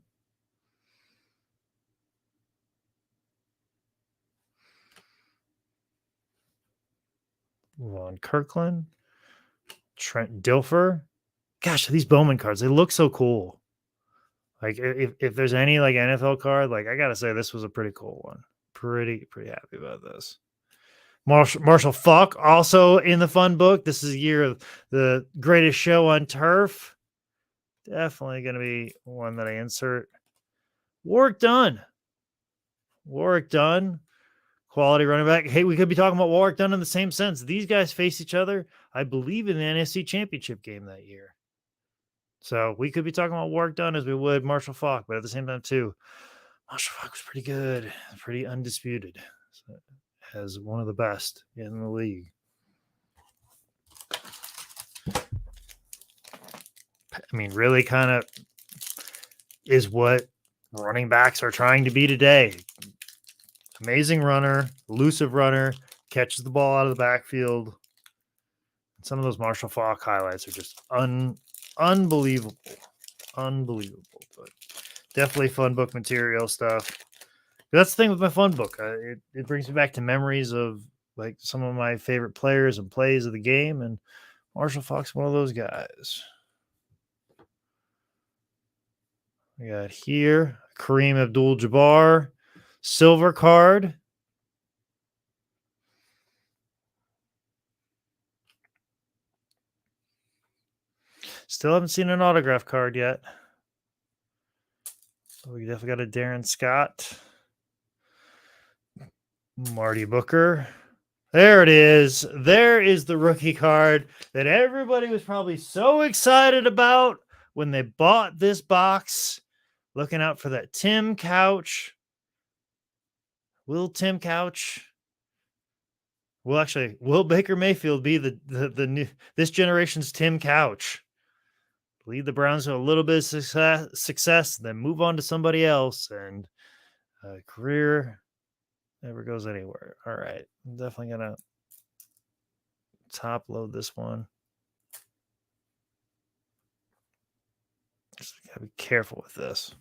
Von Kirkland. Trent Dilfer. Gosh, these Bowman cards, they look so cool. Like if there's any like NFL card, like I gotta say this was a pretty cool one. Pretty happy about this. Marshall Faulk also in the fun book. This is a year of the greatest show on turf. Definitely going to be one that I insert. Warwick Dunn. Quality running back. Hey, we could be talking about Warwick Dunn in the same sense. These guys face each other, I believe, in the NFC Championship game that year. So we could be talking about Warwick Dunn as we would Marshall Faulk, but at the same time, too, Marshall Faulk was pretty good, pretty undisputed. So, as one of the best in the league. I mean, really kind of is what running backs are trying to be today. Amazing runner, elusive runner, catches the ball out of the backfield. Some of those Marshall Faulk highlights are just unbelievable. But definitely fun book material stuff. That's the thing with my fun book. It brings me back to memories of like some of my favorite players and plays of the game, and Marshall Faulk's one of those guys. We got here Kareem Abdul-Jabbar, silver card. Still haven't seen an autograph card yet. We definitely got a Darren Scott. Marty Booker. There it is. There is the rookie card that everybody was probably so excited about when they bought this box. Looking out for that Tim Couch. Will Tim Couch? Well, actually, will Baker Mayfield be the new this generation's Tim Couch? Lead the Browns to a little bit of success, then move on to somebody else, and career never goes anywhere. All right, I'm definitely gonna top load this one. Just gotta be careful with this.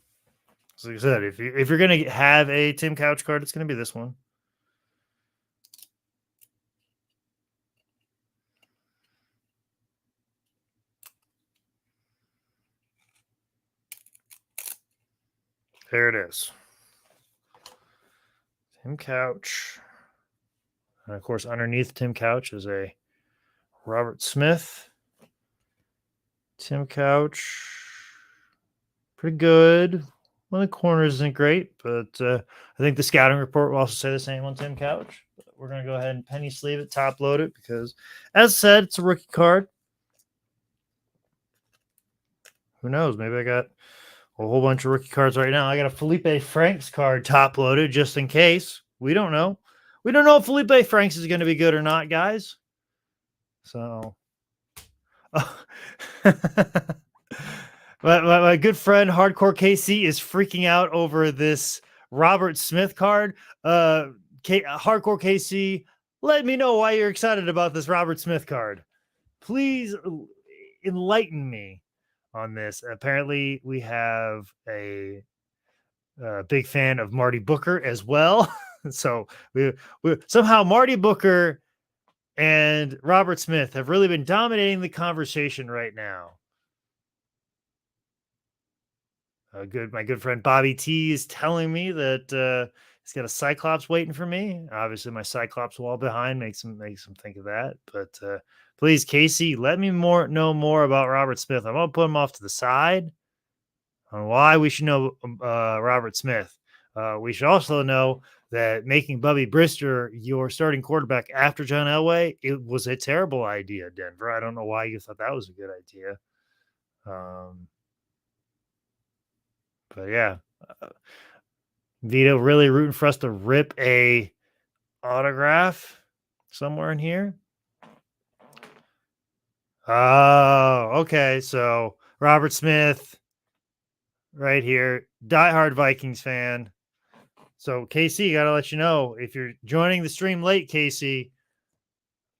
So like I said, if you're gonna have a Tim Couch card, it's gonna be this one. There it is. Tim Couch. And of course, underneath Tim Couch is a Robert Smith. Tim Couch. Pretty good. One of the corners isn't great, but I think the scouting report will also say the same on Tim Couch. But we're going to go ahead and penny sleeve it, top load it, because as said, it's a rookie card. Who knows? Maybe I got a whole bunch of rookie cards right now. I got a Felipe Franks card top loaded just in case. We don't know. We don't know if Felipe Franks is going to be good or not, guys. So, my good friend Hardcore KC is freaking out over this Robert Smith card. Hardcore KC, let me know why you're excited about this Robert Smith card. Please enlighten me on this. Apparently, we have a big fan of Marty Booker as well. So we somehow Marty Booker and Robert Smith have really been dominating the conversation right now. My good friend Bobby T is telling me that he's got a Cyclops waiting for me. Obviously, my Cyclops wall behind makes him think of that. But please, Casey, let me know more about Robert Smith. I'm gonna put him off to the side on why we should know Robert Smith. We should also know that making Bubby Brister your starting quarterback after John Elway, it was a terrible idea, Denver. I don't know why you thought that was a good idea. But yeah, Vito really rooting for us to rip a autograph somewhere in here. Oh, okay. So Robert Smith right here, diehard Vikings fan. So KC, got to let you know, if you're joining the stream late, KC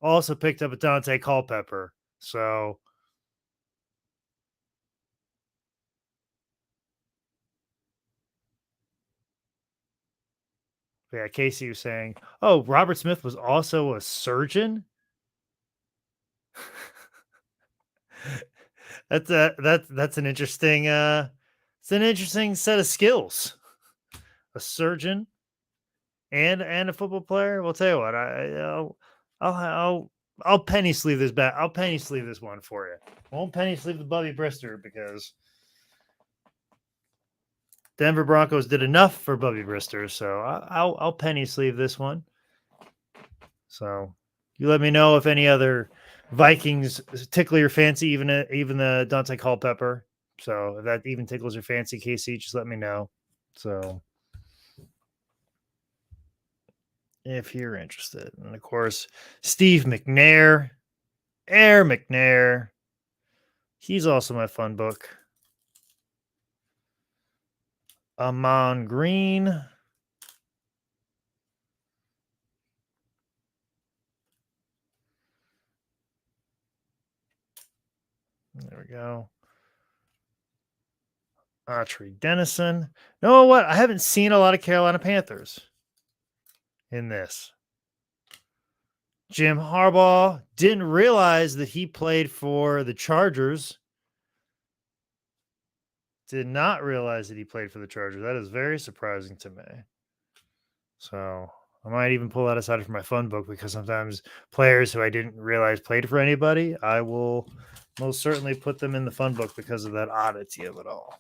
also picked up a Dante Culpepper. So Yeah, Casey was saying, "Oh, Robert Smith was also a surgeon." That's an interesting it's an interesting set of skills. A surgeon and a football player. Well, tell you what, I'll I'll I'll penny sleeve this back. I'll penny sleeve this one for you. Won't penny sleeve the Bubby Brister because Denver Broncos did enough for Bubby Brister, so I'll penny sleeve this one. So you let me know if any other Vikings tickle your fancy, even the Dante Culpepper. So if that even tickles your fancy, KC, just let me know. So if you're interested, and of course, Steve McNair, Air McNair, he's also my fun book. Amon Green. There we go. Autry Dennison. No, what? I haven't seen a lot of Carolina Panthers in this. Jim Harbaugh, didn't realize that he played for the Chargers. Did not realize that he played for the Chargers. That is very surprising to me. So I might even pull that aside from my fun book because sometimes players who I didn't realize played for anybody, I will most certainly put them in the fun book because of that oddity of it all.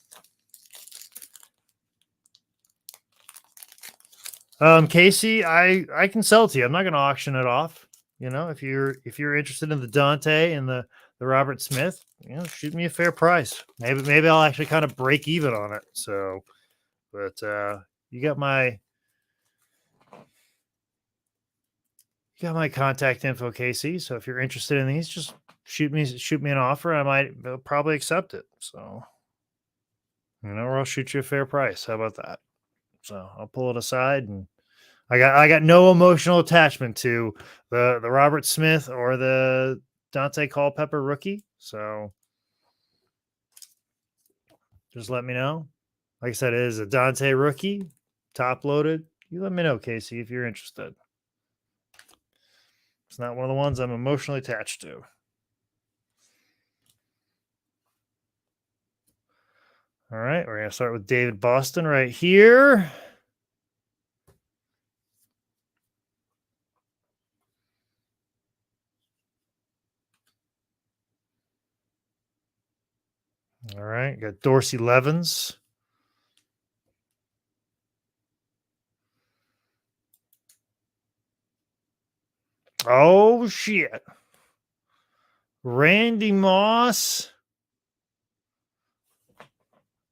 Casey, I can sell it to you. I'm not going to auction it off. You know, if you're interested in the Dante and the Robert Smith, you know, shoot me a fair price. Maybe I'll actually kind of break even on it. So, but you got my contact info, Casey. So if you're interested in these, just shoot me an offer. I might probably accept it. So, you know, or I'll shoot you a fair price. How about that? So I'll pull it aside, and I got no emotional attachment to the Robert Smith or the Dante Culpepper rookie. So just let me know. Like I said, it is a Dante rookie, top loaded. You let me know, Casey, if you're interested. It's not one of the ones I'm emotionally attached to. All right, we're going to start with David Boston right here. All right, got Dorsey Levens. Oh, shit. Randy Moss.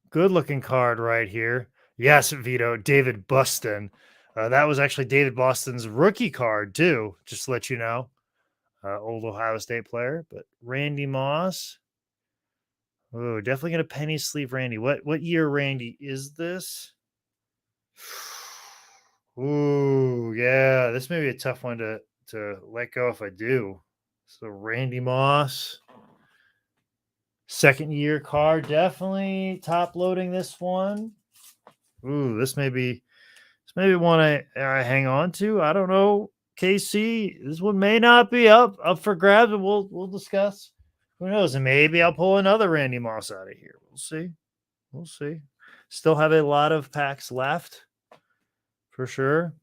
Good looking card right here. Yes, Vito, David Boston. That was actually David Boston's rookie card, too, just to let you know. Old Ohio State player, but Randy Moss. Oh, definitely gonna penny sleeve Randy. What year Randy is this? Ooh, yeah, this may be a tough one to let go if I do. So Randy Moss, second year card, definitely top loading this one. Ooh, this may be one I hang on to. I don't know, KC. This one may not be up for grabs, and we'll discuss. Who knows? And maybe I'll pull another Randy Moss out of here. We'll see. We'll see. Still have a lot of packs left, for sure.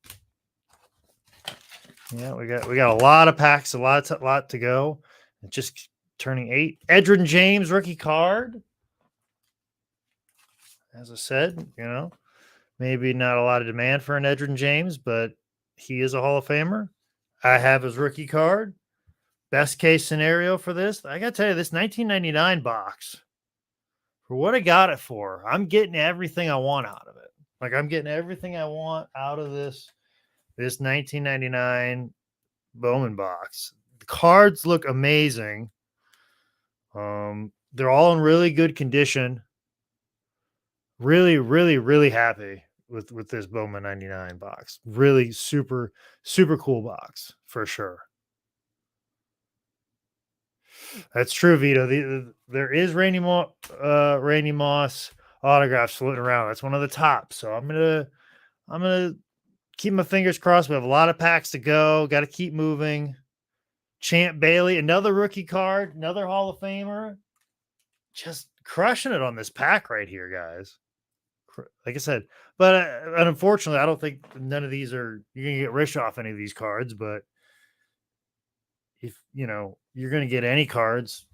Yeah, we got a lot of packs, a lot to go. It's just turning 8. Edgerrin James rookie card. As I said, you know, maybe not a lot of demand for an Edgerrin James, but he is a Hall of Famer. I have his rookie card. Best case scenario for this, I got to tell you, this 1999 box, for what I got it for, I'm getting everything I want out of it. Like, I'm getting everything I want out of this 1999 Bowman box. The cards look amazing. They're all in really good condition. Really, really, really happy with this Bowman 99 box. Really super cool box for sure. That's true, Vito. There is Randy Moss autographs floating around. That's one of the tops. So I'm gonna keep my fingers crossed. We have a lot of packs to go. Got to keep moving. Champ Bailey, another rookie card, another Hall of Famer. Just crushing it on this pack right here, guys. Like I said, but unfortunately, I don't think none of these are you're gonna get rich off any of these cards. But if you're gonna get any cards,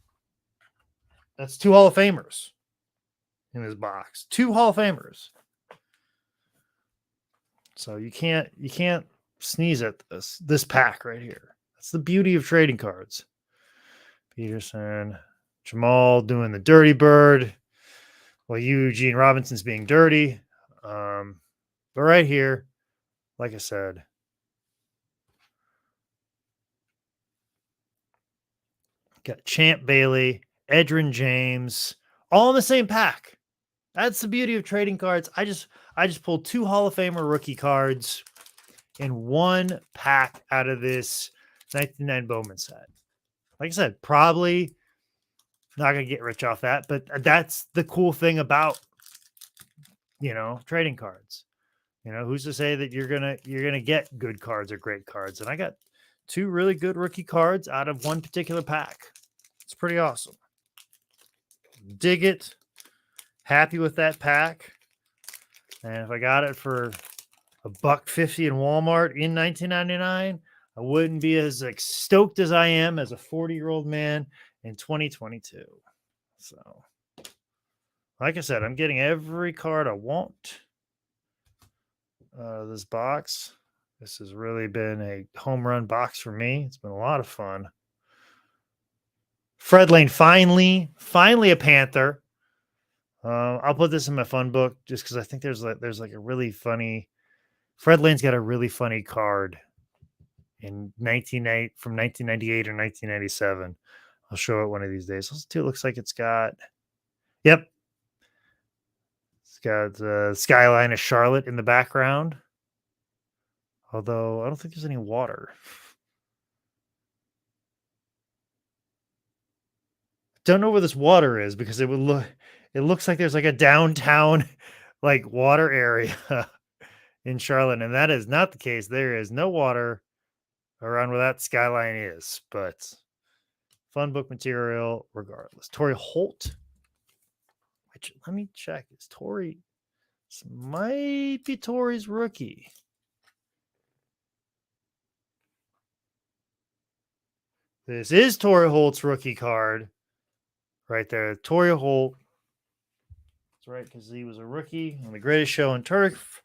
that's 2 Hall of Famers in this box. 2 Hall of Famers. So you can't sneeze at this pack right here. That's the beauty of trading cards. Peterson, Jamal doing the dirty bird. Well, Eugene Robinson's being dirty. But right here, like I said, got Champ Bailey, Edrin James, all in the same pack. That's the beauty of trading cards. I just pulled 2 Hall of Famer rookie cards in one pack out of this 1999 Bowman set. Like I said, probably not gonna get rich off that, but that's the cool thing about trading cards. Who's to say that you're gonna get good cards or great cards? And I got 2 really good rookie cards out of one particular pack. It's pretty awesome. Dig it. Happy with that pack. And if I got it for $1.50 in Walmart in 1999, I wouldn't be as stoked as I am as a 40-year-old man in 2022. So, like I said, I'm getting every card I want out of this box. This has really been a home run box for me. It's been a lot of fun. Fred Lane, finally a Panther. I'll put this in my fun book just because I think there's like a really funny. Fred Lane's got a really funny card in 1998 from 1998 or 1997. I'll show it one of these days. It looks like it's got. Yep, it's got the skyline of Charlotte in the background. Although I don't think there's any water. Don't know where this water is because it looks like there's like a downtown like water area in Charlotte, and that is not the case. There is no water around where that skyline is, but fun book material regardless. Torrey Holt, which let me check. Is Torrey? This might be Torrey's rookie. This is Torrey Holt's rookie card right there. Torrey Holt. That's right, because he was a rookie on the Greatest Show on Turf.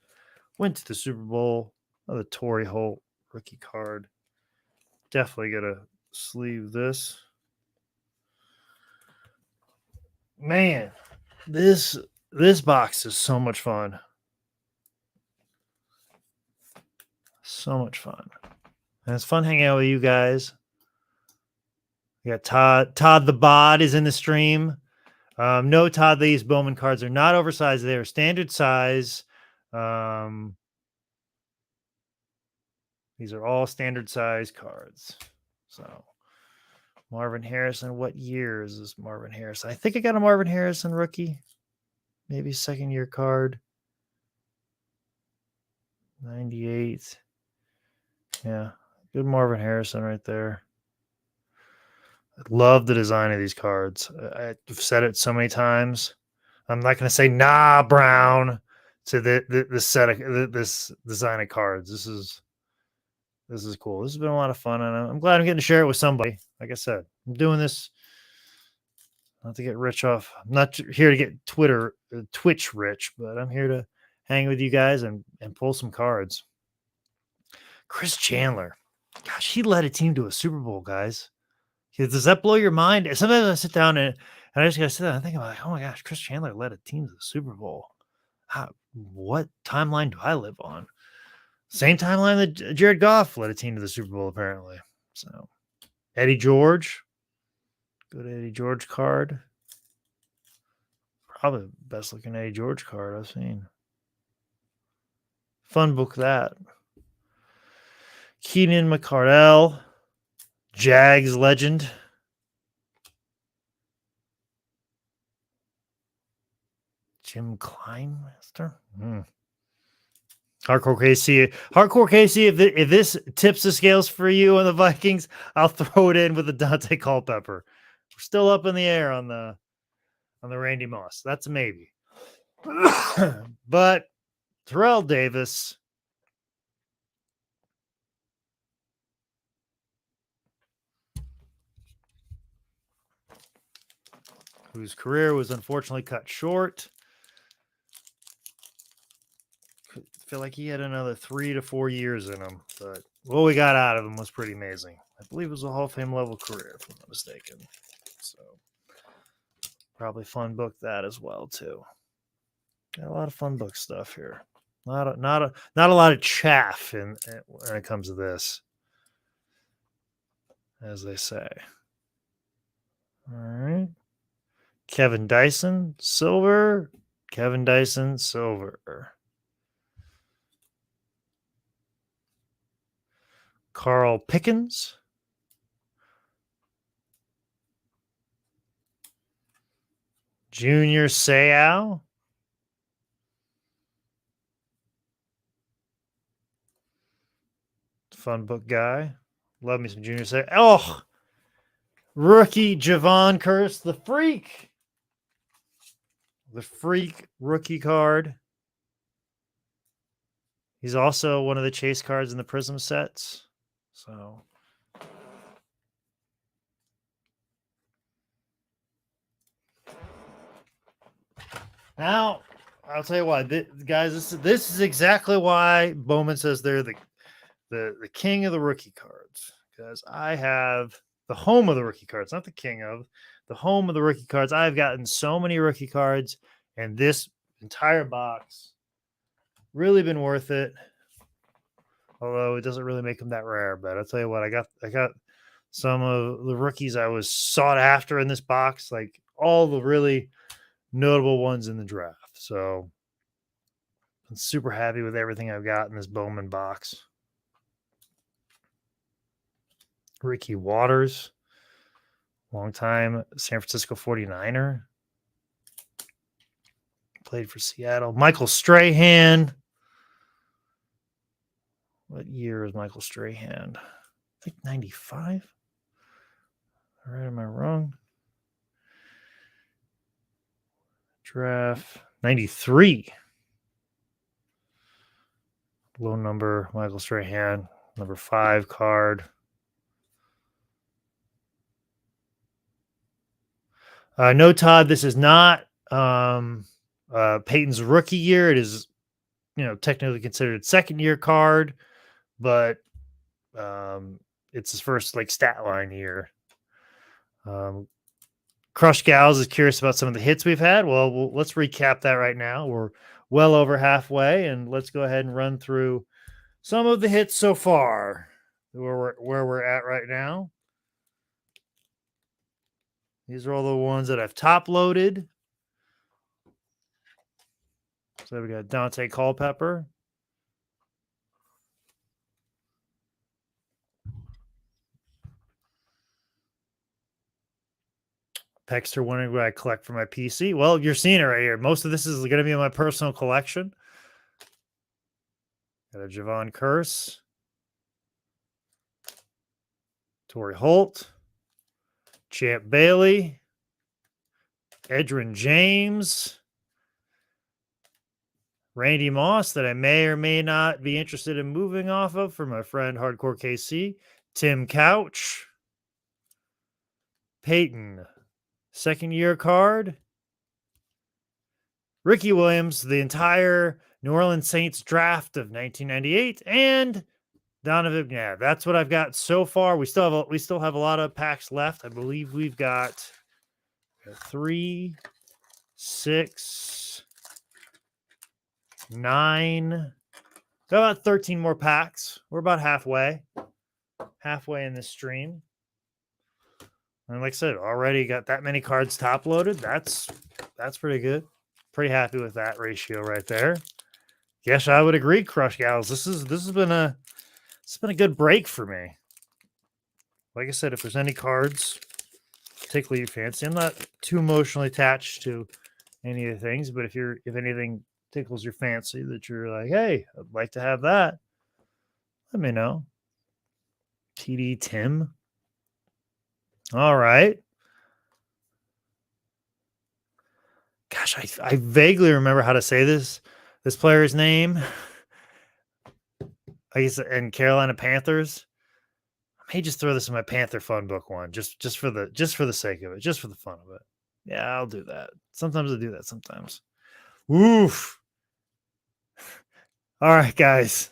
Went to the Super Bowl. Another Torrey Holt rookie card. Definitely gonna sleeve this. Man, this box is so much fun. So much fun. And it's fun hanging out with you guys. We got Todd the Bod is in the stream. No, Todd, these Bowman cards are not oversized. They are standard size. These are all standard size cards. So Marvin Harrison, what year is this Marvin Harrison? I think I got a Marvin Harrison rookie. Maybe second year card. 98. Yeah, good Marvin Harrison right there. I love the design of these cards. I've said it so many times. I'm not going to say nah, Brown, to this set of this design of cards. This is cool. This has been a lot of fun, and I'm glad I'm getting to share it with somebody. Like I said, I'm doing this not to get rich off. I'm not here to get Twitch rich, but I'm here to hang with you guys and pull some cards. Chris Chandler, gosh, he led a team to a Super Bowl, guys. Does that blow your mind? Sometimes I sit down and I just gotta sit down and think about, like, oh my gosh, Chris Chandler led a team to the Super Bowl. What timeline do I live on? Same timeline that Jared Goff led a team to the Super Bowl, apparently. So, Eddie George, good Eddie George card. Probably the best looking Eddie George card I've seen. Fun book that. Keenan McCardell, Jags legend. Jim Kleinmaster. Hardcore Casey. If this tips the scales for you on the Vikings, I'll throw it in with the Dante Culpepper. We're still up in the air on the Randy Moss. That's a maybe. But Terrell Davis, whose career was unfortunately cut short. I feel like he had another 3 to 4 years in him, but what we got out of him was pretty amazing. I believe it was a Hall of Fame level career, if I'm not mistaken. So probably fun book that as well too. Got a lot of fun book stuff here. Not a lot of chaff when it comes to this, as they say. All right. Kevin Dyson, silver. Kevin Dyson, silver. Carl Pickens. Junior Seau. Fun book guy. Love me some Junior Seau. Oh, rookie Javon Curse, the freak. The freak rookie card. He's also one of the chase cards in the Prism sets. So now I'll tell you why, guys. This is exactly why Bowman says they're the king of the rookie cards, because I have the home of the rookie cards, not the king of the home of the rookie cards. I've gotten so many rookie cards, and this entire box really been worth it. Although it doesn't really make them that rare, but I'll tell you what, I got some of the rookies I was sought after in this box, like all the really notable ones in the draft. So I'm super happy with everything I've got in this Bowman box. Ricky Waters, longtime San Francisco 49er. Played for Seattle. Michael Strahan. What year is Michael Strahan? I think 95. All right, am I wrong? Draft 93. Low number, Michael Strahan. Number 5 card. No, Todd, this is not Peyton's rookie year. It is, technically considered second year card, but it's his first stat line year. Crush Gals is curious about some of the hits we've had. Well, let's recap that right now. We're well over halfway, and let's go ahead and run through some of the hits so far, where we're at right now. These are all the ones that I've top loaded. So we got Dante Culpepper. Pexter wondering what I collect for my PC. Well, you're seeing it right here. Most of this is going to be in my personal collection. Got a Javon Curse. Torrey Holt. Champ Bailey. Edgerrin James. Randy Moss, that I may or may not be interested in moving off of, for my friend Hardcore KC. Tim Couch. Peyton, second year card. Ricky Williams, the entire New Orleans Saints draft of 1998, and Donovan. Yeah, that's what I've got so far. We still have a lot of packs left. I believe we've got 3, 6, 9, about 13 more packs. We're about halfway in this stream. And like I said, already got that many cards top loaded. That's pretty good. Pretty happy with that ratio right there. Yes, I would agree, Crush Gals. This has been a good break for me. Like I said, if there's any cards particularly you fancy, I'm not too emotionally attached to any of the things, but if anything tickles your fancy that you're like, hey, I'd like to have that, let me know. TD Tim. All right. Gosh, I vaguely remember how to say this player's name. I guess in Carolina Panthers. I may just throw this in my Panther Fun Book one, just for the sake of it, just for the fun of it. Yeah, I'll do that. Sometimes I do that. Sometimes. Oof. All right, guys.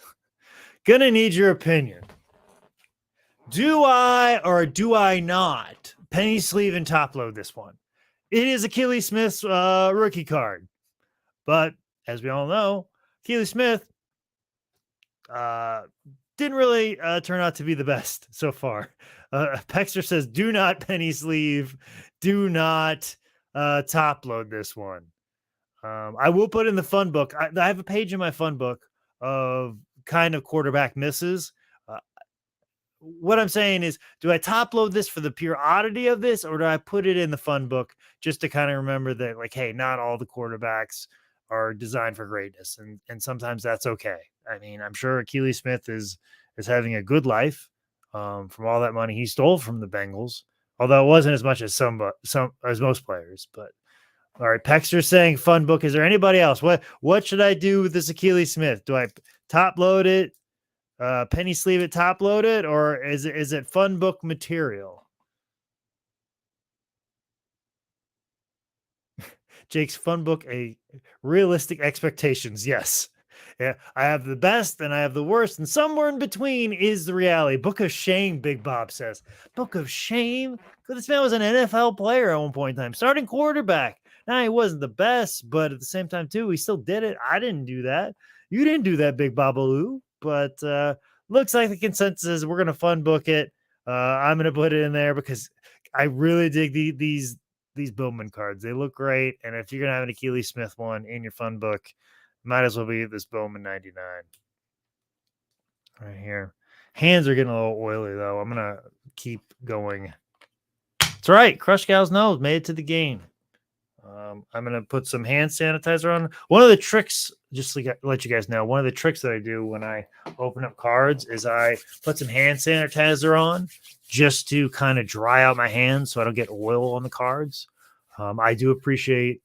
Gonna need your opinion. Do I or do I not penny sleeve and top load this one? It is Achilles Smith's rookie card, but as we all know, Achilles Smith uh, didn't really turn out to be the best so far. Pexter says, "Do not penny sleeve, do not top load this one." I will put in the fun book. I have a page in my fun book of kind of quarterback misses. Uh, what I'm saying is, do I top load this for the pure oddity of this, or do I put it in the fun book just to kind of remember that, like, hey, not all the quarterbacks are designed for greatness, and sometimes that's okay. I mean, I'm sure Achilles Smith is having a good life from all that money he stole from the Bengals, although it wasn't as much as some as most players. But all right, Pexter's saying fun book. Is there anybody else? What should I do with this Achilles Smith? Do I top load it? Penny sleeve it, top load it, or is it fun book material? Jake's fun book, a realistic expectations. Yes. Yeah, I have the best and I have the worst, and somewhere in between is the reality. Book of shame, Big Bob says. Book of shame? This man was an NFL player at one point in time, starting quarterback. Now, he wasn't the best, but at the same time, too, he still did it. I didn't do that. You didn't do that, Big Babaloo. But looks like the consensus is we're going to fun book it. I'm going to put it in there because I really dig these Bowman cards. They look great. And if you're going to have an Achilles Smith one in your fun book, might as well be this Bowman 99 right here. Hands are getting a little oily, though. I'm going to keep going. That's right. Crush Gal's nose made it to the game. I'm going to put some hand sanitizer on. One of the tricks, just to let you guys know, one of the tricks that I do when I open up cards is I put some hand sanitizer on just to kind of dry out my hands so I don't get oil on the cards. I do appreciate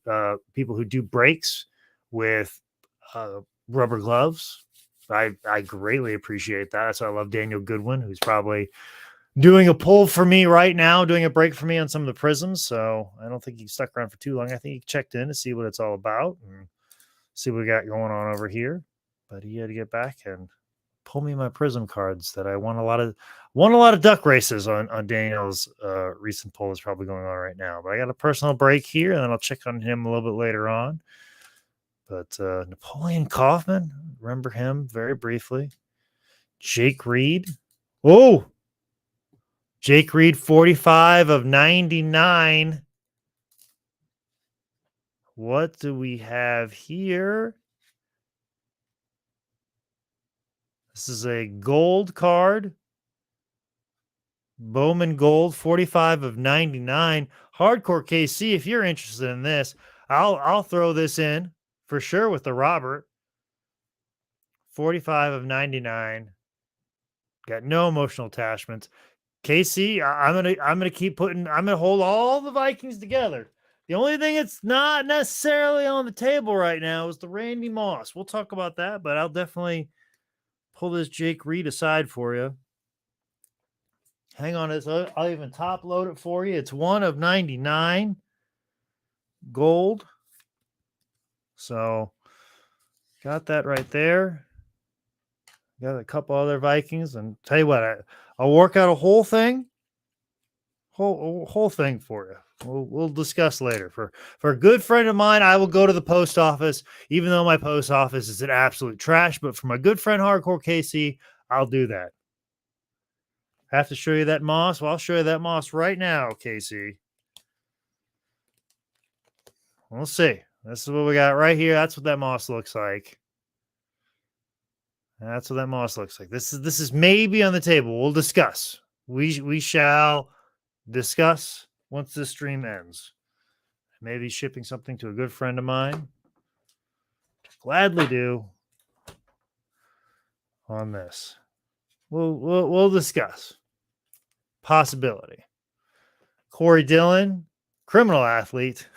people who do breaks with rubber gloves. I greatly appreciate that. That's why I love Daniel Goodwin, who's probably doing a pull for me right now, doing a break for me on some of the prisms. So I don't think he stuck around for too long. I think he checked in to see what it's all about and see what we got going on over here. But he had to get back and pull me my prism cards that I won a lot of duck races on Daniel's recent poll is probably going on right now. But I got a personal break here, and then I'll check on him a little bit later on. But Napoleon Kaufman, remember him very briefly. Jake Reed. Oh, Jake Reed, 45 of 99. What do we have here? This is a gold card. Bowman Gold, 45 of 99. Hardcore KC, if you're interested in this, I'll throw this in for sure with the Robert. 45 of 99. Got no emotional attachments. KC, I'm gonna hold all the Vikings together. The only thing that's not necessarily on the table right now is the Randy Moss. We'll talk about that, but I'll definitely pull this Jake Reed aside for you. Hang on, I'll even top load it for you. It's 1 of 99 gold. So got that right there. Got a couple other Vikings, and tell you what, I'll work out a whole thing for you. We'll discuss later. For a good friend of mine, I will go to the post office, even though my post office is an absolute trash. But for my good friend Hardcore KC, I'll do that. Have to show you that moss. Well, I'll show you that moss right now, KC. We'll see. This is what we got right here. That's what that moss looks like. That's what that moss looks like. This is maybe on the table. We'll discuss. We shall discuss once this stream ends. Maybe shipping something to a good friend of mine. Gladly do on this. We'll discuss possibility. Corey Dillon, criminal athlete,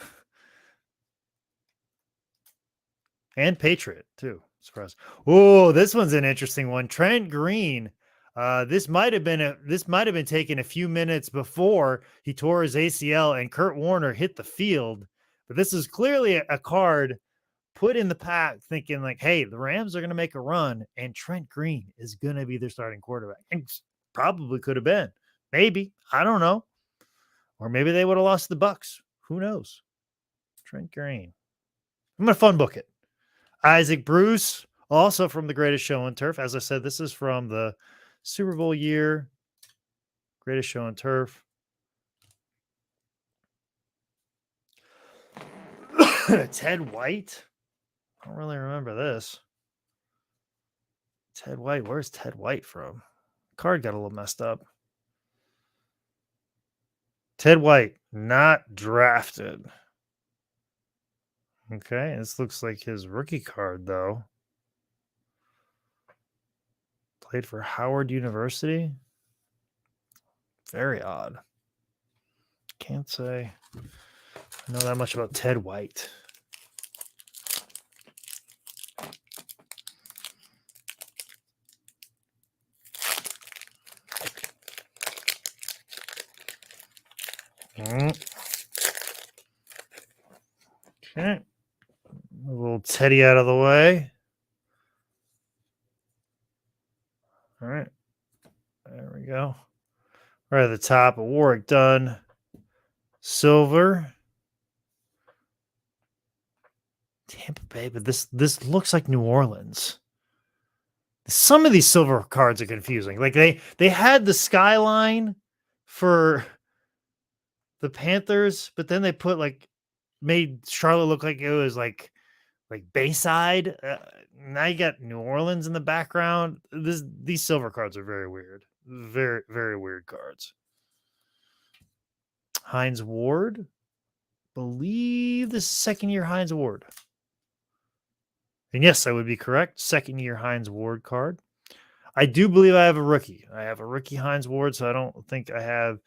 and Patriot too. Surprise. Oh, this one's an interesting one. Trent Green. This might have been taken a few minutes before he tore his ACL and Kurt Warner hit the field. But this is clearly a card put in the pack thinking like, hey, the Rams are going to make a run and Trent Green is going to be their starting quarterback. And probably could have been. Maybe. I don't know. Or maybe they would have lost the Bucks. Who knows? Trent Green. I'm going to fun book it. Isaac Bruce, also from the Greatest Show on Turf. As I said, this is from the Super Bowl year. Greatest Show on Turf. Ted White. I don't really remember this. Ted White. Where's Ted White from? Card got a little messed up. Ted White, not drafted. Okay, this looks like his rookie card, though. Played for Howard University. Very odd. Can't say I know that much about Ted White. Okay. A little Teddy out of the way. All right. There we go. Right at the top, Warwick Dunn. Silver. Tampa Bay, but this looks like New Orleans. Some of these silver cards are confusing. Like they had the skyline for the Panthers, but then they put made Charlotte look like it was like Bayside. Now you got New Orleans in the background. These silver cards are very weird. Very, very weird cards. Hines Ward. Believe this is second year Hines Ward. And yes, I would be correct. Second year Hines Ward card. I do believe I have a rookie. I have a rookie Hines Ward, so I don't think I have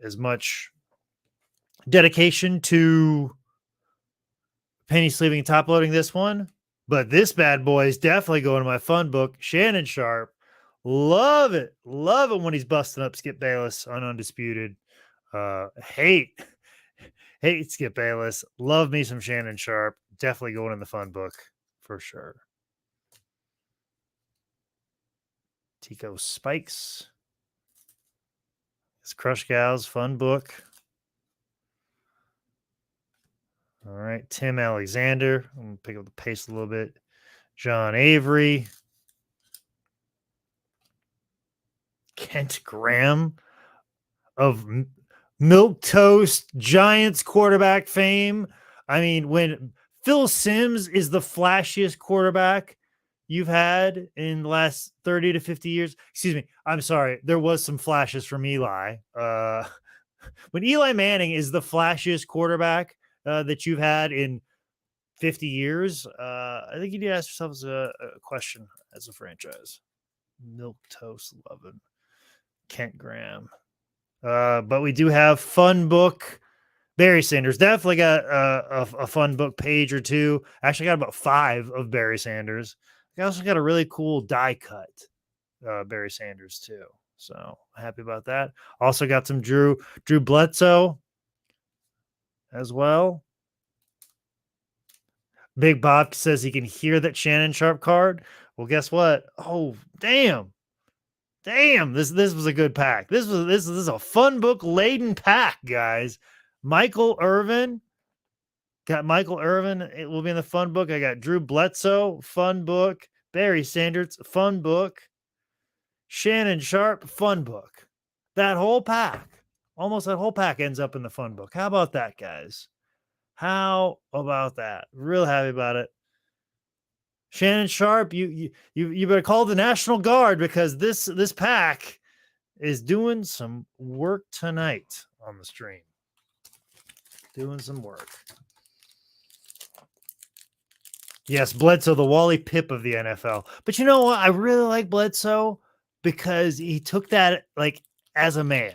as much dedication to penny sleeving and top loading this one. But this bad boy is definitely going to my fun book. Shannon Sharp. Love it. Love it when he's busting up Skip Bayless on Undisputed. Hate Skip Bayless. Love me some Shannon Sharp. Definitely going in the fun book for sure. Tico Spikes. It's Crush Gals fun book. All right. Tim Alexander. I'm going to pick up the pace a little bit. John Avery. Kent Graham of Milk Toast Giants quarterback fame. I mean, when Phil Simms is the flashiest quarterback you've had in the last 30 to 50 years. Excuse me. I'm sorry. There was some flashes from Eli. When Eli Manning is the flashiest quarterback that you've had in 50 years, I think you need to ask yourselves a question as a franchise. Milk Toast loving Kent Graham. But we do have fun book. Barry Sanders definitely got a fun book page or two. Actually got about 5 of Barry Sanders. I also got a really cool die cut Barry Sanders too. So happy about that. Also got some Drew Bledsoe as well. Big Bob says he can hear that Shannon Sharp card. Well, guess what? Oh, damn. This was a good pack. This is a fun book laden pack, guys. Michael Irvin. Got Michael Irvin. It will be in the fun book. I got Drew Bledsoe, fun book. Barry Sanders, fun book. Shannon Sharp, fun book. That whole pack, almost that whole pack ends up in the fun book. How about that, guys? How about that? Real happy about it. Shannon Sharp, you better call the National Guard because this pack is doing some work tonight on the stream. Doing some work. Yes, Bledsoe, the Wally Pip of the NFL. But you know what? I really like Bledsoe because he took that like as a man.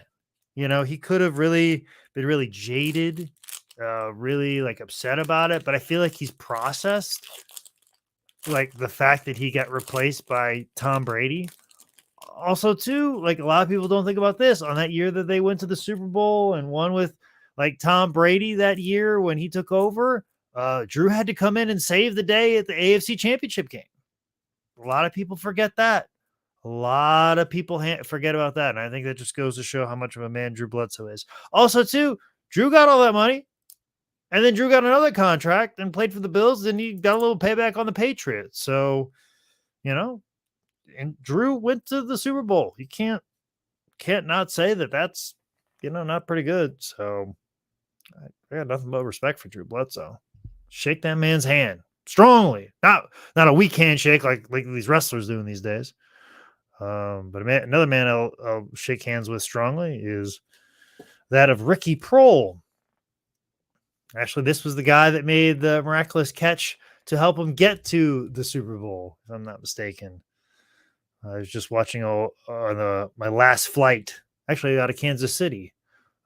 You know, he could have really been really jaded, really like upset about it. But I feel like he's processed like the fact that he got replaced by Tom Brady. Also, too, like a lot of people don't think about this on that year that they went to the Super Bowl and won with like Tom Brady that year when he took over. Drew had to come in and save the day at the AFC Championship game. A lot of people forget that. A lot of people forget about that. And I think that just goes to show how much of a man Drew Bledsoe is. Also, too, Drew got all that money. And then Drew got another contract and played for the Bills. And he got a little payback on the Patriots. So, you know, and Drew went to the Super Bowl. You can't not say that that's, not pretty good. So I got nothing but respect for Drew Bledsoe. Shake that man's hand strongly, not a weak handshake like these wrestlers doing these days. But another man I'll shake hands with strongly is that of Ricky Prohl. Actually, this was the guy that made the miraculous catch to help him get to the Super Bowl, if I'm not mistaken. I was just watching on my last flight, actually out of Kansas City.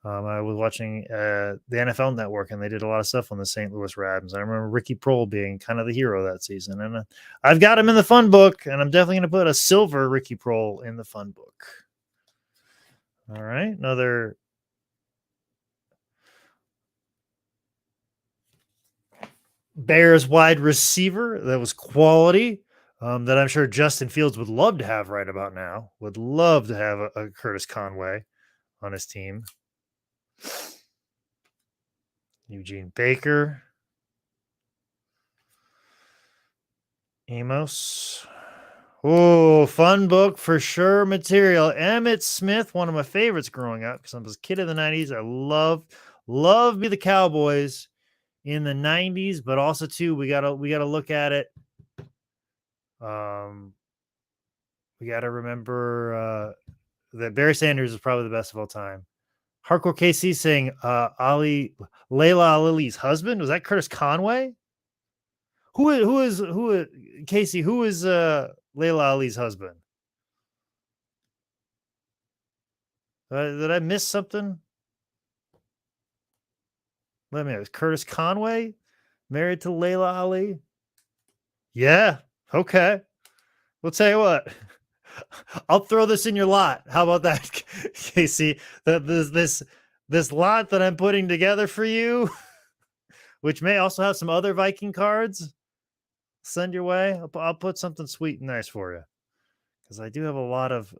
I was watching the NFL Network, and they did a lot of stuff on the St. Louis Rams. I remember Ricky Prohl being kind of the hero that season, and I've got him in the fun book, and I'm definitely going to put a silver Ricky Prohl in the fun book. All right, another Bears wide receiver that was quality. That I'm sure Justin Fields would love to have right about now. Would love to have a Curtis Conway on his team. Eugene Baker. Amos. Oh, fun book for sure material. Emmitt Smith, one of my favorites growing up because I was a kid in the 90s. I love me the Cowboys in the 90s, but also too, we gotta look at it. We gotta remember that Barry Sanders is probably the best of all time. Hardcore KC saying Layla Ali's husband. Was that Curtis Conway? Who is Casey? Who is Layla Ali's husband? Did I miss something? Let me know. Is Curtis Conway married to Layla Ali? Yeah. Okay. We'll tell you what. I'll throw this in your lot. How about that, Casey? This lot that I'm putting together for you, which may also have some other Viking cards, send your way. I'll put something sweet and nice for you because I do have a lot of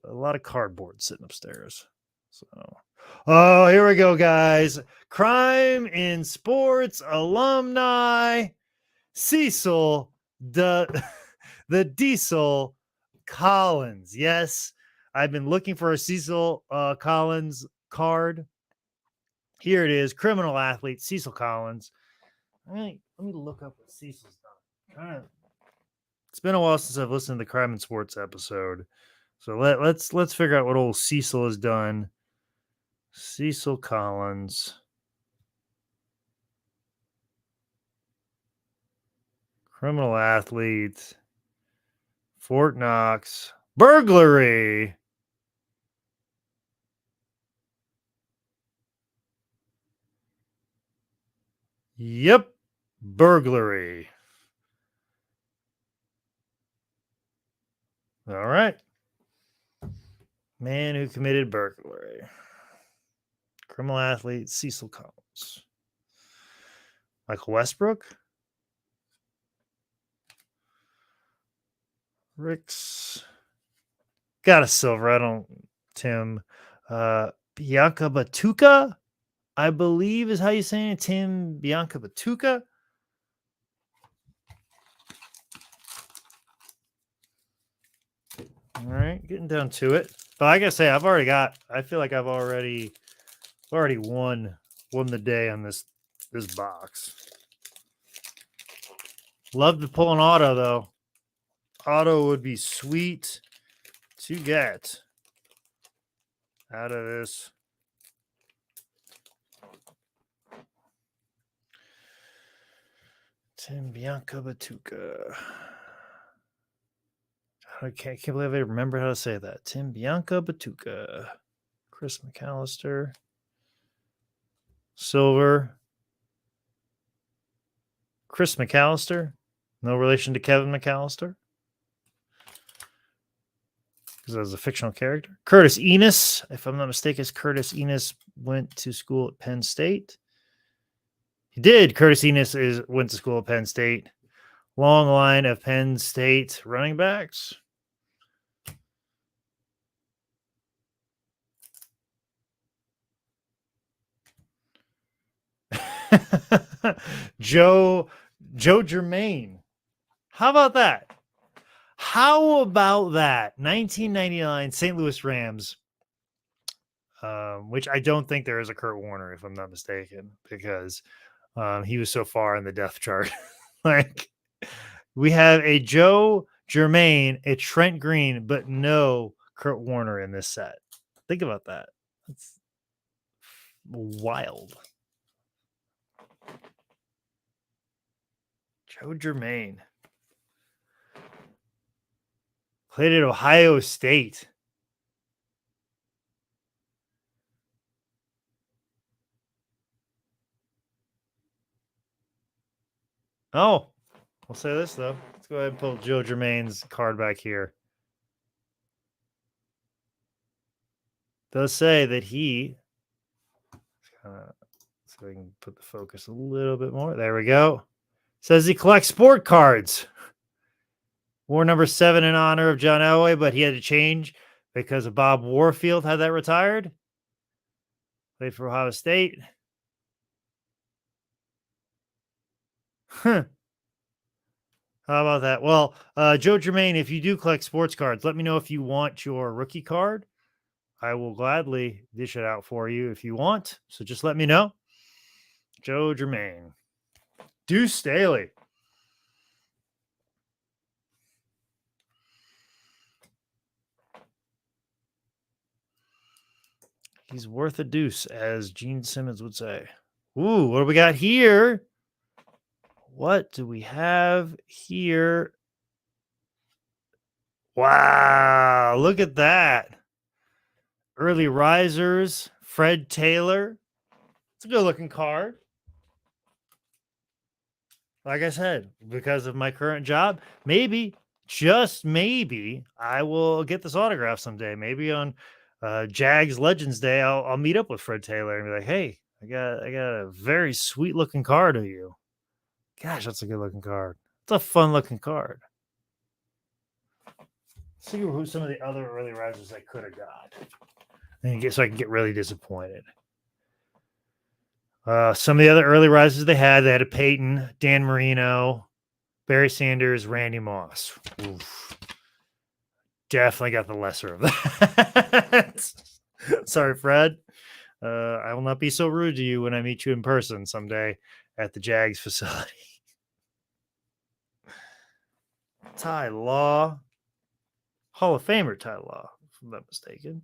cardboard sitting upstairs. So, oh, here we go, guys. Crime in Sports alumni, Cecil the Diesel Collins. Yes, I've been looking for a Cecil Collins card. Here it is, criminal athlete Cecil Collins. Let me look up what Cecil's done. It's been a while since I've listened to the Crime and Sports episode, so let's figure out what old Cecil has done. Cecil Collins, criminal athlete, Fort Knox, burglary. Yep, burglary. All right. Man who committed burglary. Criminal athlete Cecil Collins. Michael Westbrook. Ricks. Got a silver. I don't. Tim. Bianca Batuka, I believe is how you say it. Tim Bianca Batuka. All right, getting down to it. But like I say, I feel like I've already won the day on this box. Love to pull an auto though. Auto would be sweet to get out of this. Tim Bianca Batuka. I can't believe I remember how to say that. Tim Bianca Batuka. Chris McAllister. Silver. Chris McAllister. No relation to Kevin McAllister, because that was a fictional character. Curtis Enos, if I'm not mistaken, Curtis Enos went to school at Penn State. He did. Curtis Enos went to school at Penn State. Long line of Penn State running backs. Joe Germain. How about that? 1999 St. Louis Rams, which I don't think there is a Kurt Warner, if I'm not mistaken, because he was so far in the depth chart. Like, we have a Joe Germain, a Trent Green, but no Kurt Warner in this set. Think about that. That's wild. Joe Germain played at Ohio State. Oh, I'll say this, though. Let's go ahead and pull Joe Germain's card back here. It does say that he, so we can put the focus a little bit more. There we go. Says he collects sport cards. War number 7 in honor of John Elway, but he had to change because of Bob Warfield had that retired. Played for Ohio State. Huh. How about that? Well, Joe Germain, if you do collect sports cards, let me know if you want your rookie card. I will gladly dish it out for you if you want. So just let me know. Joe Germain. Deuce Staley. He's worth a deuce, as Gene Simmons would say. Ooh, what do we got here? What do we have here? Wow, look at that. Early risers, Fred Taylor. It's a good looking card. Like I said, because of my current job, maybe, just maybe, I will get this autograph someday. Maybe on Jags Legends Day, I'll meet up with Fred Taylor and be like, "Hey, I got a very sweet looking card of you." Gosh, that's a good looking card. It's a fun looking card. Let's see who some of the other early risers I could have got, and so I can get really disappointed. Some of the other early risers they had a Peyton, Dan Marino, Barry Sanders, Randy Moss. Oof. Definitely got the lesser of that. Sorry, Fred. I will not be so rude to you when I meet you in person someday at the Jags facility. Ty Law. Hall of Famer Ty Law, if I'm not mistaken.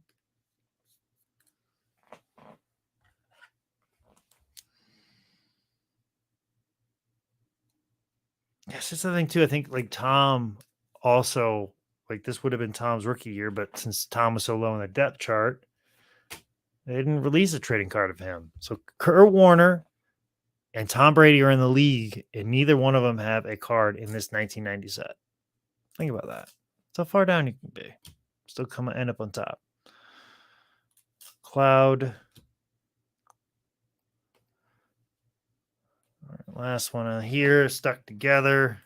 Yes, that's the thing too. I think like Tom also, like, this would have been Tom's rookie year, but since Tom was so low in the depth chart, they didn't release a trading card of him. So Kurt Warner and Tom Brady are in the league, and neither one of them have a card in this 1990 set. Think about that. That's how far down you can be. Still end up on top. Cloud. All right, last one on here, stuck together.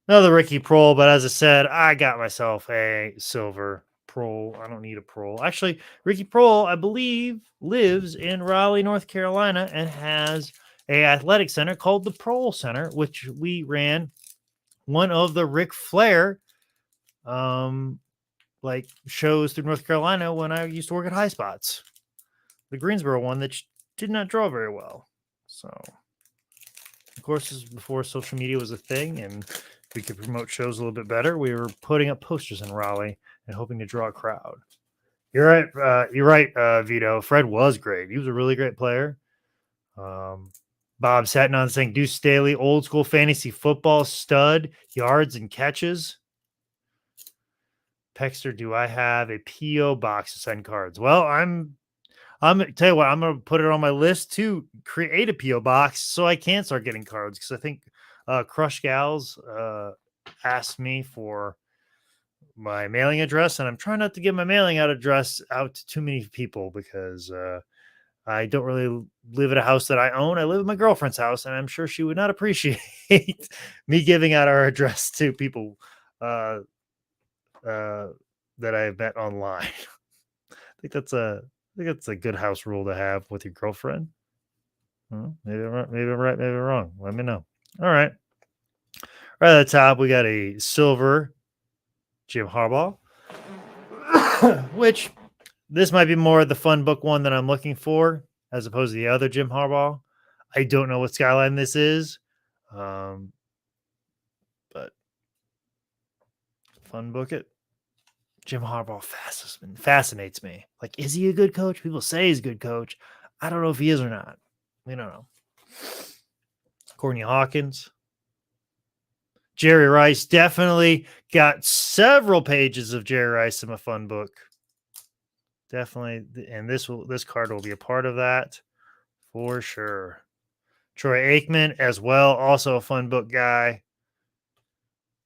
Another Ricky Prohl, but as I said, I got myself a silver Prohl. I don't need a Prohl. Actually, Ricky Prohl, I believe, lives in Raleigh, North Carolina, and has a athletic center called the Prohl Center, which we ran one of the Ric Flair like shows through North Carolina when I used to work at High Spots. The Greensboro one that did not draw very well. So, of course, this is before social media was a thing and we could promote shows a little bit better. We were putting up posters in Raleigh and hoping to draw a crowd. You're right. Vito. Fred was great. He was a really great player. Bob Satnon saying Deuce Staley, old school fantasy football stud, yards and catches. Pexter, do I have a PO box to send cards? Well, I'm tell you what, I'm gonna put it on my list to create a PO box so I can start getting cards, because I think Crush Gals asked me for my mailing address, and I'm trying not to give my mailing out address out to too many people, because I don't really live at a house that I own. I live at my girlfriend's house, and I'm sure she would not appreciate me giving out our address to people that I've met online. think that's a I think that's a good house rule to have with your girlfriend. Maybe I'm right, maybe I'm right, maybe I'm wrong. Let me know. All right. Right at the top, we got a silver Jim Harbaugh, which this might be more the fun book one that I'm looking for, as opposed to the other Jim Harbaugh. I don't know what skyline this is, but fun book it. Jim Harbaugh fascinates me. Like, is he a good coach? People say he's a good coach. I don't know if he is or not. We don't know. Courtney Hawkins. Jerry Rice, definitely got several pages of Jerry Rice in my fun book. Definitely, and this card will be a part of that for sure. Troy Aikman as well, also a fun book guy.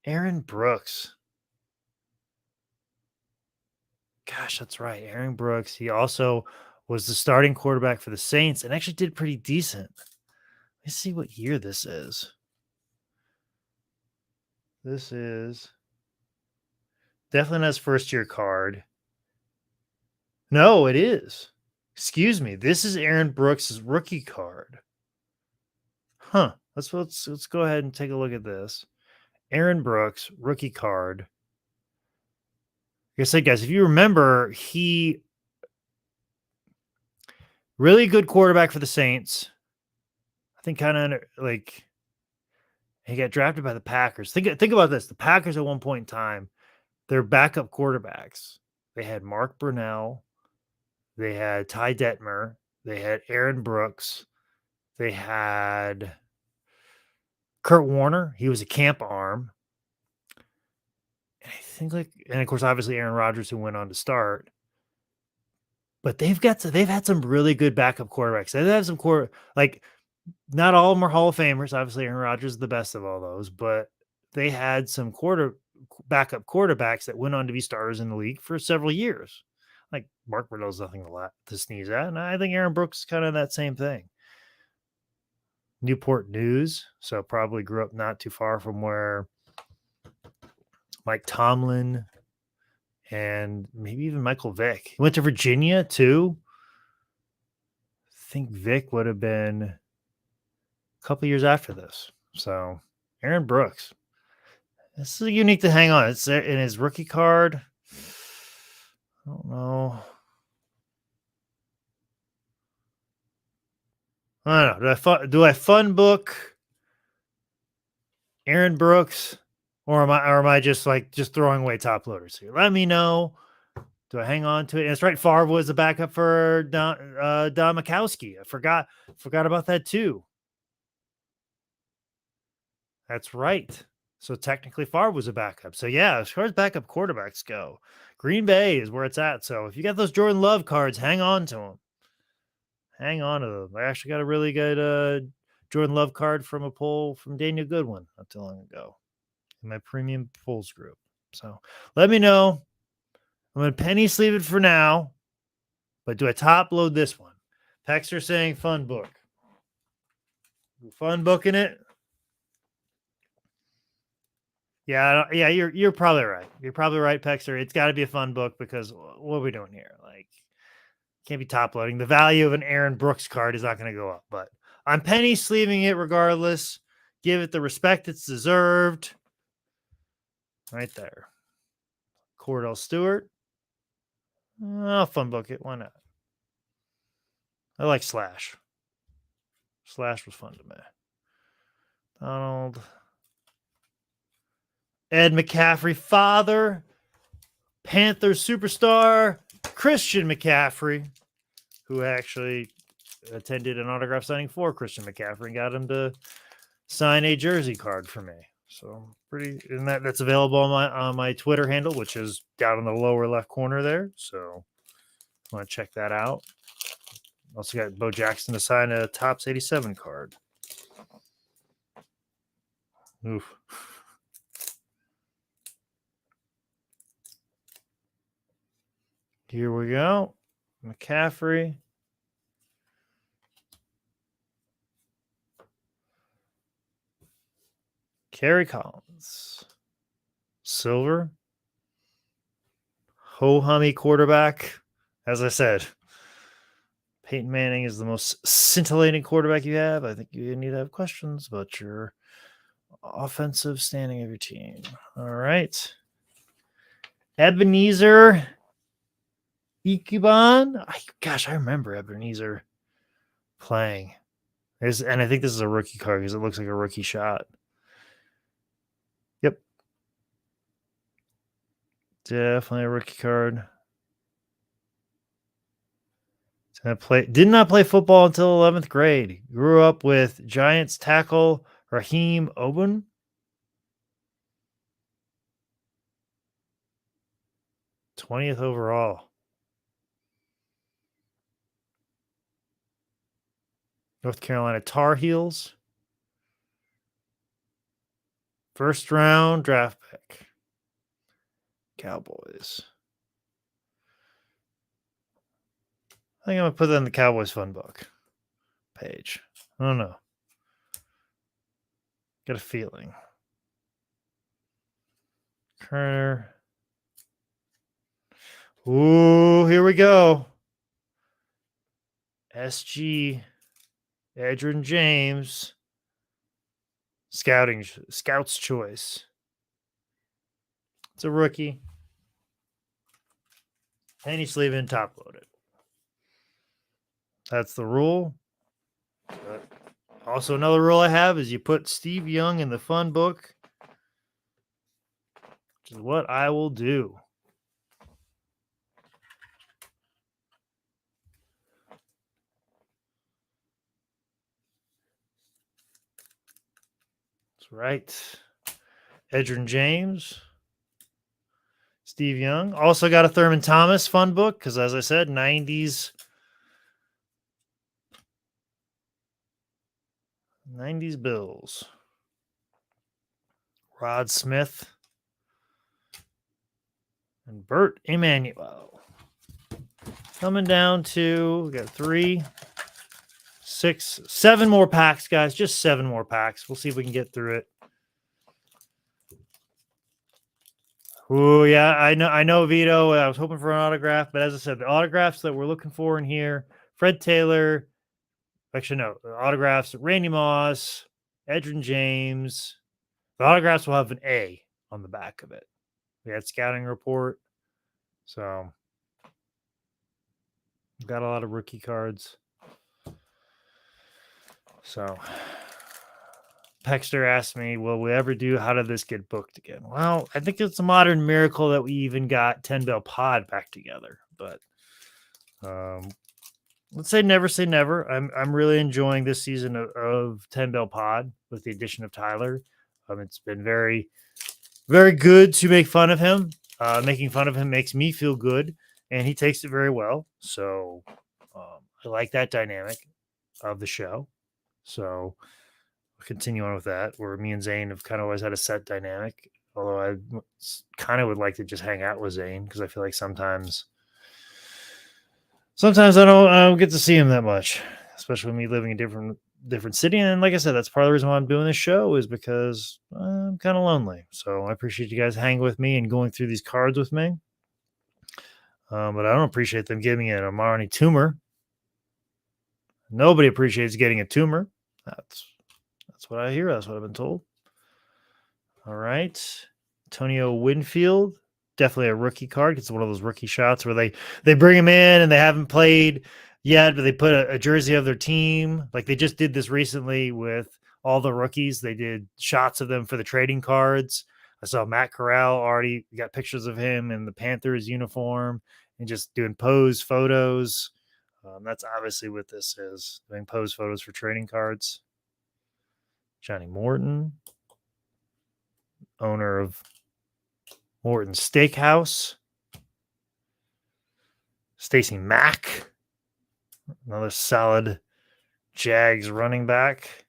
Aaron Brooks. Gosh, that's right. Aaron Brooks. He also was the starting quarterback for the Saints and actually did pretty decent. Let's see what year this is. This is definitely not his first year card. No, it is. Excuse me. This is Aaron Brooks' rookie card. Huh. Let's go ahead and take a look at this. Aaron Brooks, rookie card. Like I said, guys, if you remember, he really good quarterback for the Saints. I think kind of like he got drafted by the Packers. Think about this. The Packers at one point in time, their backup quarterbacks, they had Mark Brunell, they had Ty Detmer, they had Aaron Brooks, they had Kurt Warner. He was a camp arm. And I think and of course, obviously Aaron Rodgers, who went on to start. But they've had some really good backup quarterbacks. They've had some not all of them are Hall of Famers. Obviously, Aaron Rodgers is the best of all those, but they had some backup quarterbacks that went on to be starters in the league for several years. Like Mark Brunell's nothing to sneeze at, and I think Aaron Brooks is kind of that same thing. Newport News, so probably grew up not too far from where Mike Tomlin and maybe even Michael Vick. He went to Virginia too. I think Vick would have been a couple years after this. So Aaron Brooks. This is unique to hang on. It's in his rookie card. I don't know. I don't know. Do I fun book Aaron Brooks, or am I just throwing away top loaders here? Let me know. Do I hang on to it? And that's right. Favre was the backup for Don Majkowski. I forgot about that too. That's right. So technically Favre was a backup. So yeah, as far as backup quarterbacks go, Green Bay is where it's at. So if you got those Jordan Love cards, hang on to them. Hang on to them. I actually got a really good Jordan Love card from a poll from Daniel Goodwin not too long ago in my premium polls group. So let me know. I'm going to penny sleeve it for now, but do I top load this one? Pexter saying fun book. Fun booking it? Yeah, you're probably right. You're probably right, Pexter. It's got to be a fun book, because what are we doing here? Can't be top loading. The value of an Aaron Brooks card is not going to go up, but I'm penny sleeving it regardless. Give it the respect it's deserved. Right there. Cordell Stewart. I'll fun book it. Why not? I like Slash. Slash was fun to me. Donald. Ed McCaffrey, father, Panthers superstar, Christian McCaffrey, who actually attended an autograph signing for Christian McCaffrey and got him to sign a jersey card for me. So pretty, and that's available on my Twitter handle, which is down in the lower left corner there. So want to check that out. Also got Bo Jackson to sign a Topps 87 card. Oof. Here we go. McCaffrey. Kerry Collins. Silver. Ho-hummy quarterback. As I said, Peyton Manning is the most scintillating quarterback you have. I think you need to have questions about your offensive standing of your team. All right. Ebenezer Ikuban. Gosh, I remember Ebenezer playing. And I think this is a rookie card because it looks like a rookie shot. Yep. Definitely a rookie card. Did not play football until 11th grade. Grew up with Giants tackle Raheem Oben. 20th overall. North Carolina Tar Heels. First round draft pick. Cowboys. I think I'm going to put that in the Cowboys fun book page. I don't know. Got a feeling. Kerner. Ooh, here we go. SG. Edgerrin James. Scout's choice. It's a rookie. Penny sleeve and top loaded. That's the rule. But also, another rule I have is you put Steve Young in the fun book, which is what I will do. That's right. Edgerrin James. Steve Young. Also got a Thurman Thomas fun book because, as I said, 90s Bills. Rod Smith. And Bert Emanuel. Coming down to, we got 3, 6, 7 more packs, guys. Just 7 more packs. We'll see if we can get through it. Oh, yeah, I know, Vito. I was hoping for an autograph, but as I said, the autographs that we're looking for in here, Fred Taylor, actually, no, the autographs, Randy Moss, Edgerrin James. The autographs will have an A on the back of it. We had scouting report. So, got a lot of rookie cards. So, Pexter asked me, will we ever do How Did This Get Booked again? Well, I think it's a modern miracle that we even got 10 Bell Pod back together. But let's say never. I'm really enjoying this season of 10 Bell Pod with the addition of Tyler. It's been very, very good to make fun of him. Making fun of him makes me feel good, and he takes it very well. So I like that dynamic of the show. So we'll continue on with that, where me and Zane have kind of always had a set dynamic. Although I kind of would like to just hang out with Zane because I feel like sometimes I don't get to see him that much, especially with me living in different city. And like I said, that's part of the reason why I'm doing this show is because I'm kind of lonely. So I appreciate you guys hanging with me and going through these cards with me. But I don't appreciate them giving me an Amari tumor. Nobody appreciates getting a tumor. That's what I hear. That's what I've been told. All right. Antonio Winfield. Definitely a rookie card. It's one of those rookie shots where they bring him in and they haven't played yet, but they put a jersey of their team. Like they just did this recently with all the rookies. They did shots of them for the trading cards. I saw Matt Corral already got pictures of him in the Panthers uniform and just doing pose photos. That's obviously what this is. Doing pose photos for trading cards. Johnny Morton, owner of Morton Steakhouse. Stacy Mack, another solid Jags running back.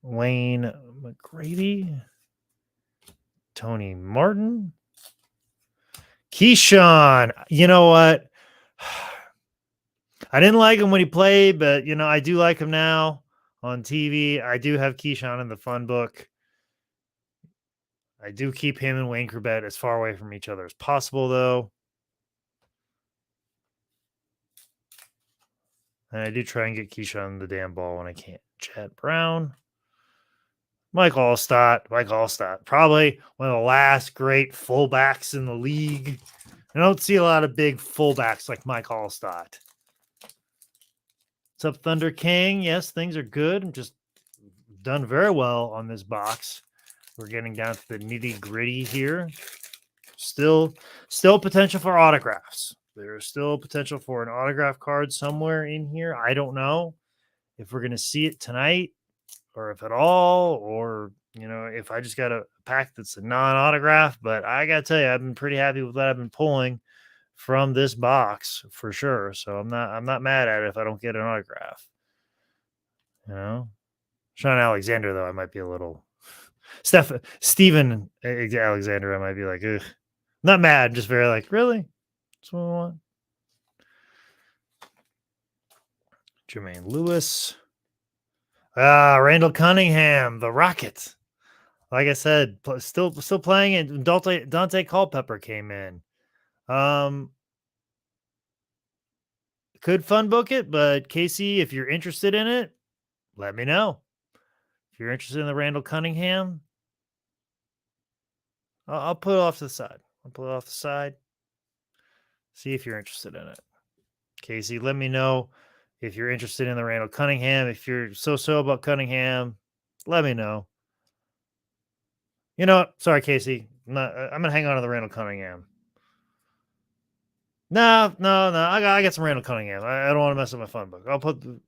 Wayne McGrady. Tony Martin. Keyshawn. You know what? I didn't like him when he played, but, I do like him now on TV. I do have Keyshawn in the fun book. I do keep him and Wayne Corbett as far away from each other as possible, though. And I do try and get Keyshawn the damn ball when I can. Chad Brown. Mike Allstott. Probably one of the last great fullbacks in the league. I don't see a lot of big fullbacks like Mike Allstott. What's up, Thunder King? Yes, things are good. I'm just done very well on this box. We're getting down to the nitty-gritty here. Still potential for autographs. There's still potential for an autograph card somewhere in here. I don't know if we're going to see it tonight or if at all, or, if I just got a pack that's a non-autograph. But I got to tell you, I've been pretty happy with what I've been pulling from this box for sure. So I'm not mad at it if I don't get an autograph. Sean Alexander, though, I might be a little Steven Alexander, I might be like, ugh. Not mad, just very like, really? That's what I want. Jermaine Lewis. Randall Cunningham, the Rocket. Like I said, still playing it. Dante Culpepper came in. Could fun book it, but Casey, if you're interested in it, let me know. If you're interested in the Randall Cunningham, I'll put it off to the side. See if you're interested in it. Casey, let me know if you're interested in the Randall Cunningham. If you're so about Cunningham, let me know. You know what? Sorry, Casey. I'm going to hang on to the Randall Cunningham. No. I got some Randall Cunningham. I don't want to mess up my fun book. I'll put the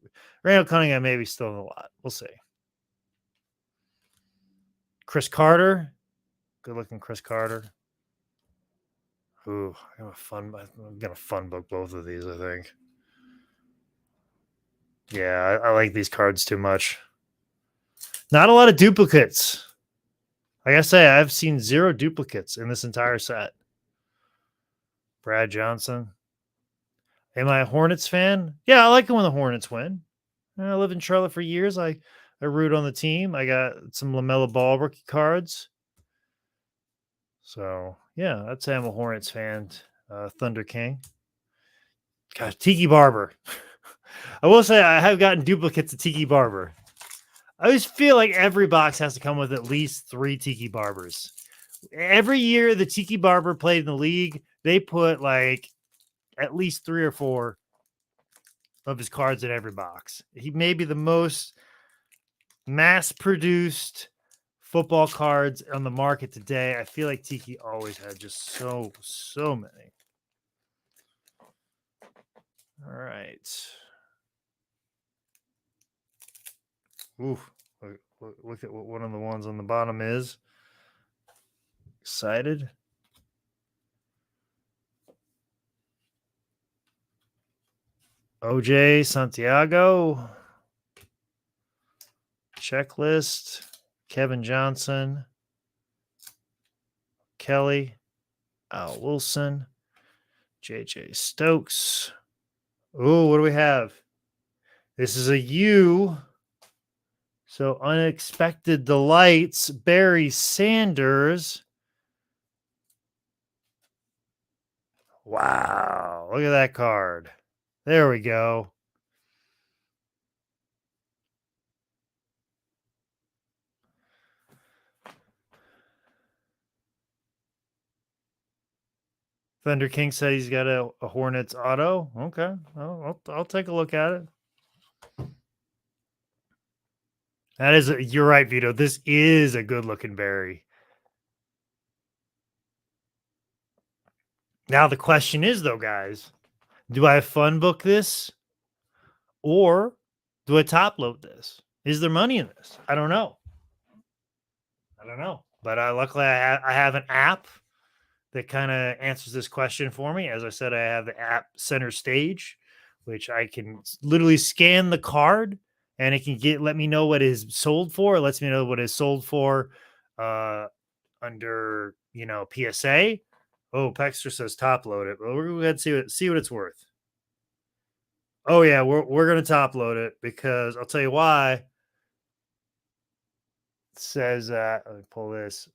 Randall Cunningham maybe still in the lot. We'll see. Chris Carter. Good looking Chris Carter. Ooh, I'm gonna fun book both of these, I think. Yeah, I like these cards too much. Not a lot of duplicates. Like I say, I've seen 0 duplicates in this entire set. Brad Johnson. Am I a Hornets fan? Yeah, I like it when the Hornets win. I lived in Charlotte for years. I root on the team. I got some LaMelo Ball rookie cards. So, yeah, I'd say I'm a Hornets fan. Thunder King. Gosh, Tiki Barber. I will say I have gotten duplicates of Tiki Barber. I always feel like every box has to come with at least 3 Tiki Barbers. Every year the Tiki Barber played in the league, they put like at least 3 or 4 of his cards in every box. He may be the most mass-produced football cards on the market today. I feel like Tiki always had just so many. All right. Ooh, look at what one of the ones on the bottom is. Excited. OJ Santiago. Checklist. Kevin Johnson. Kelly. Al Wilson. JJ Stokes. Oh, what do we have? This is a U. So unexpected delights. Barry Sanders. Wow. Look at that card. There we go. Thunder King said he's got a Hornets auto. Okay. I'll take a look at it. That is, you're right, Vito. This is a good looking Barry. Now the question is, though, guys, Do I fun book this or do I top load this? Is there money in this? I don't know. I don't know. But luckily, I have an app that kind of answers this question for me. As I said, I have the app Center Stage, which I can literally scan the card and it can let me know what is sold for. It lets me know what is sold for uh, under PSA. Oh, Pexter says top load it. Well, we're going to see what it's worth. Oh yeah, we're gonna top load it because I'll tell you why. It says let me pull this.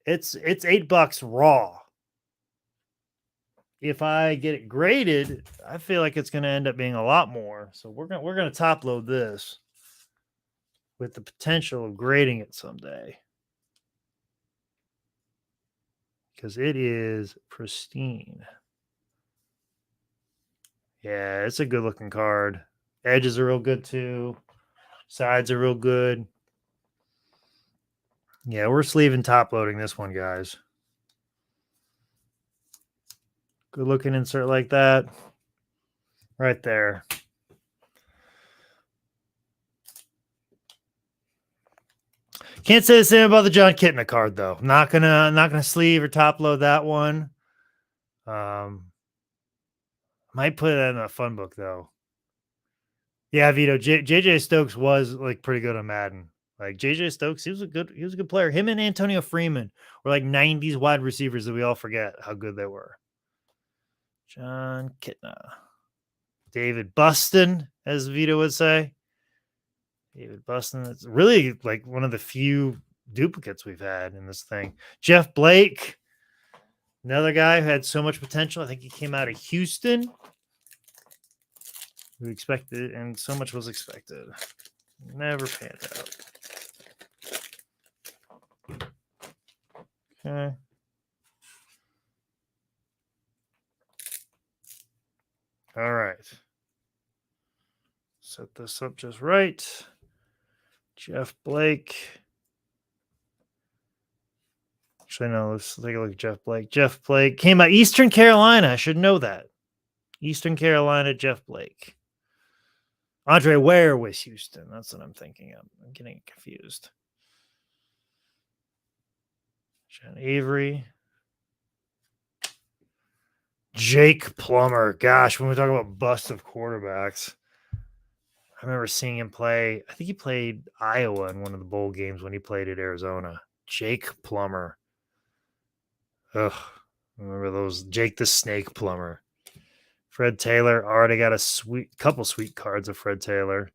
It's $8 raw. If I get it graded, I feel like it's gonna end up being a lot more. So we're gonna top load this with the potential of grading it someday. Because it is pristine. Yeah, it's a good looking card. Edges are real good too. Sides are real good. Yeah, we're sleeving top loading this one, guys. Good looking insert like that. Right there. Can't say the same about the John Kitna card though. Not gonna sleeve or top load that one. Might put it in a fun book though. Yeah, Vito. JJ Stokes was like pretty good on Madden. Like JJ Stokes, he was a good player. Him and Antonio Freeman were like 90s wide receivers that we all forget how good they were. John Kitna. David Buston, as Vito would say. David Buston. It's really like one of the few duplicates we've had in this thing. Jeff Blake, another guy who had so much potential. I think he came out of Houston. We expected, and so much was expected. Never panned out. Okay. All right. Set this up just right. Jeff Blake. Actually, no, let's take a look at Jeff Blake. Jeff Blake came out Eastern Carolina. I should know that. Eastern Carolina, Jeff Blake. Andre Ware was Houston. That's what I'm thinking of. I'm getting confused. John Avery. Jake Plummer. Gosh, when we talk about bust of quarterbacks, I remember seeing him play. I think he played Iowa in one of the bowl games when he played at Arizona. Jake Plummer. Ugh. Remember those? Jake the Snake Plummer. Fred Taylor. Already got a couple sweet cards of Fred Taylor.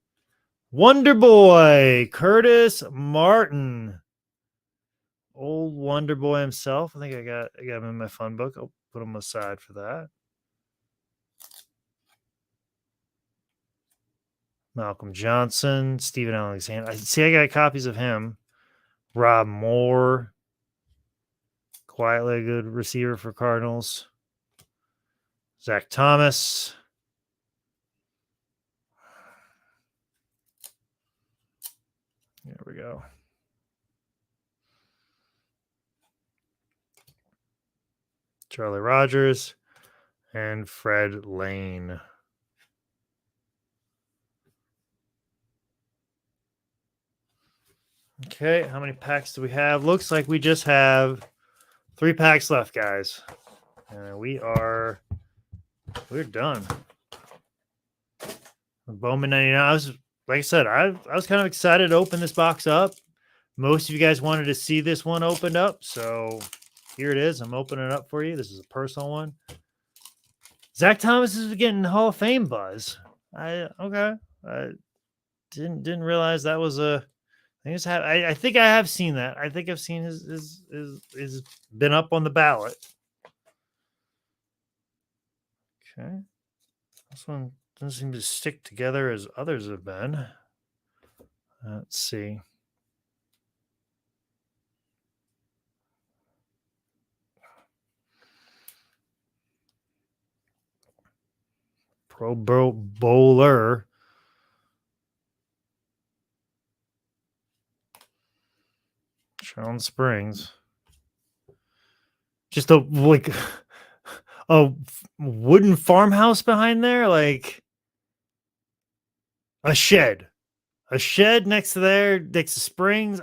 Wonder Boy. Curtis Martin. Old Wonder Boy himself. I think I got him in my fun book. I'll put him aside for that. Malcolm Johnson, Steven Alexander. I got copies of him. Rob Moore, quietly a good receiver for Cardinals. Zach Thomas. There we go. Charlie Rogers and Fred Lane. Okay, how many packs do we have? Looks like we just have 3 packs left, guys. We're done. Bowman 99. Like I said, I was kind of excited to open this box up. Most of you guys wanted to see this one opened up, so here it is. I'm opening it up for you. This is a personal one. Zach Thomas is getting Hall of Fame buzz. I didn't realize that was a. I think I have seen that. I think I've seen his been up on the ballot. Okay, this one doesn't seem to stick together as others have been. Let's see. Pro Bowler. Sharon Springs. Just a wooden farmhouse behind there, like a shed. A shed next to there, next to springs.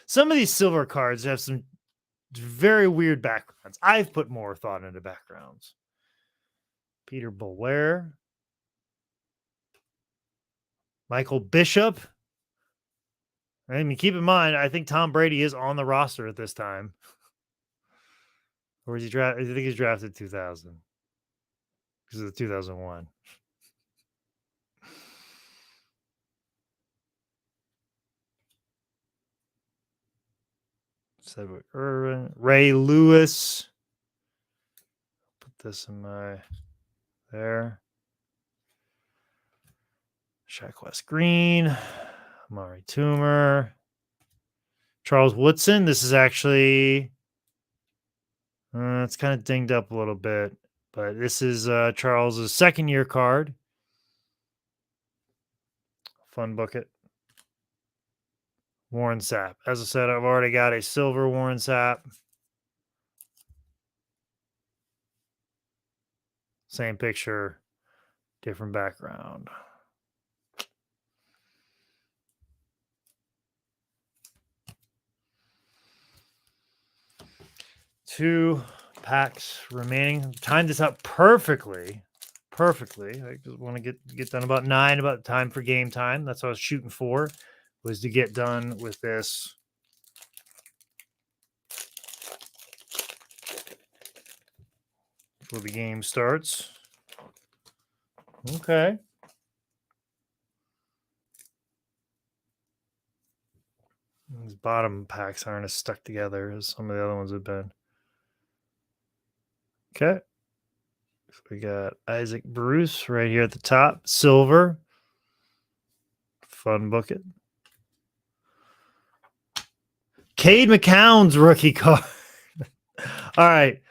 Some of these silver cards have some very weird backgrounds. I've put more thought into backgrounds. Peter Belair, Michael Bishop. I mean, keep in mind, I think Tom Brady is on the roster at this time. Or is he drafted? I think he's drafted 2000 because of the 2001. Cedric Irvin, Ray Lewis. Put this in my there. Shaq West Green, Amari Toomer, Charles Woodson. This is actually it's kind of dinged up a little bit, but this is Charles's second year card. Fun bucket. Warren Sapp. As I said, I've already got a silver Warren Sapp. Same picture, different background. Two packs remaining. Timed this out perfectly. Perfectly. I just want to get done about 9, about time for game time. That's what I was shooting for, was to get done with this before the game starts. Okay. These bottom packs aren't as stuck together as some of the other ones have been. Okay. So we got Isaac Bruce right here at the top. Silver. Fun bucket. Cade McCown's rookie card. All right.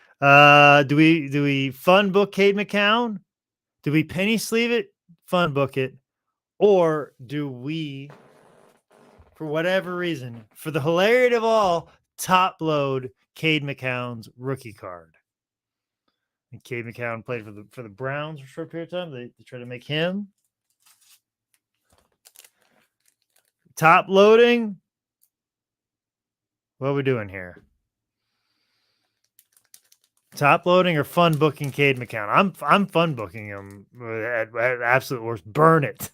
Do we fun book Cade McCown? Do we penny sleeve it? Fun book it. Or do we, for whatever reason, for the hilarity of all, top load Cade McCown's rookie card? And Cade McCown played for the Browns for a short period of time. They try to make him top loading. What are we doing here? Top loading or fun booking Cade McCown? I'm fun booking him at absolute worst. Burn it.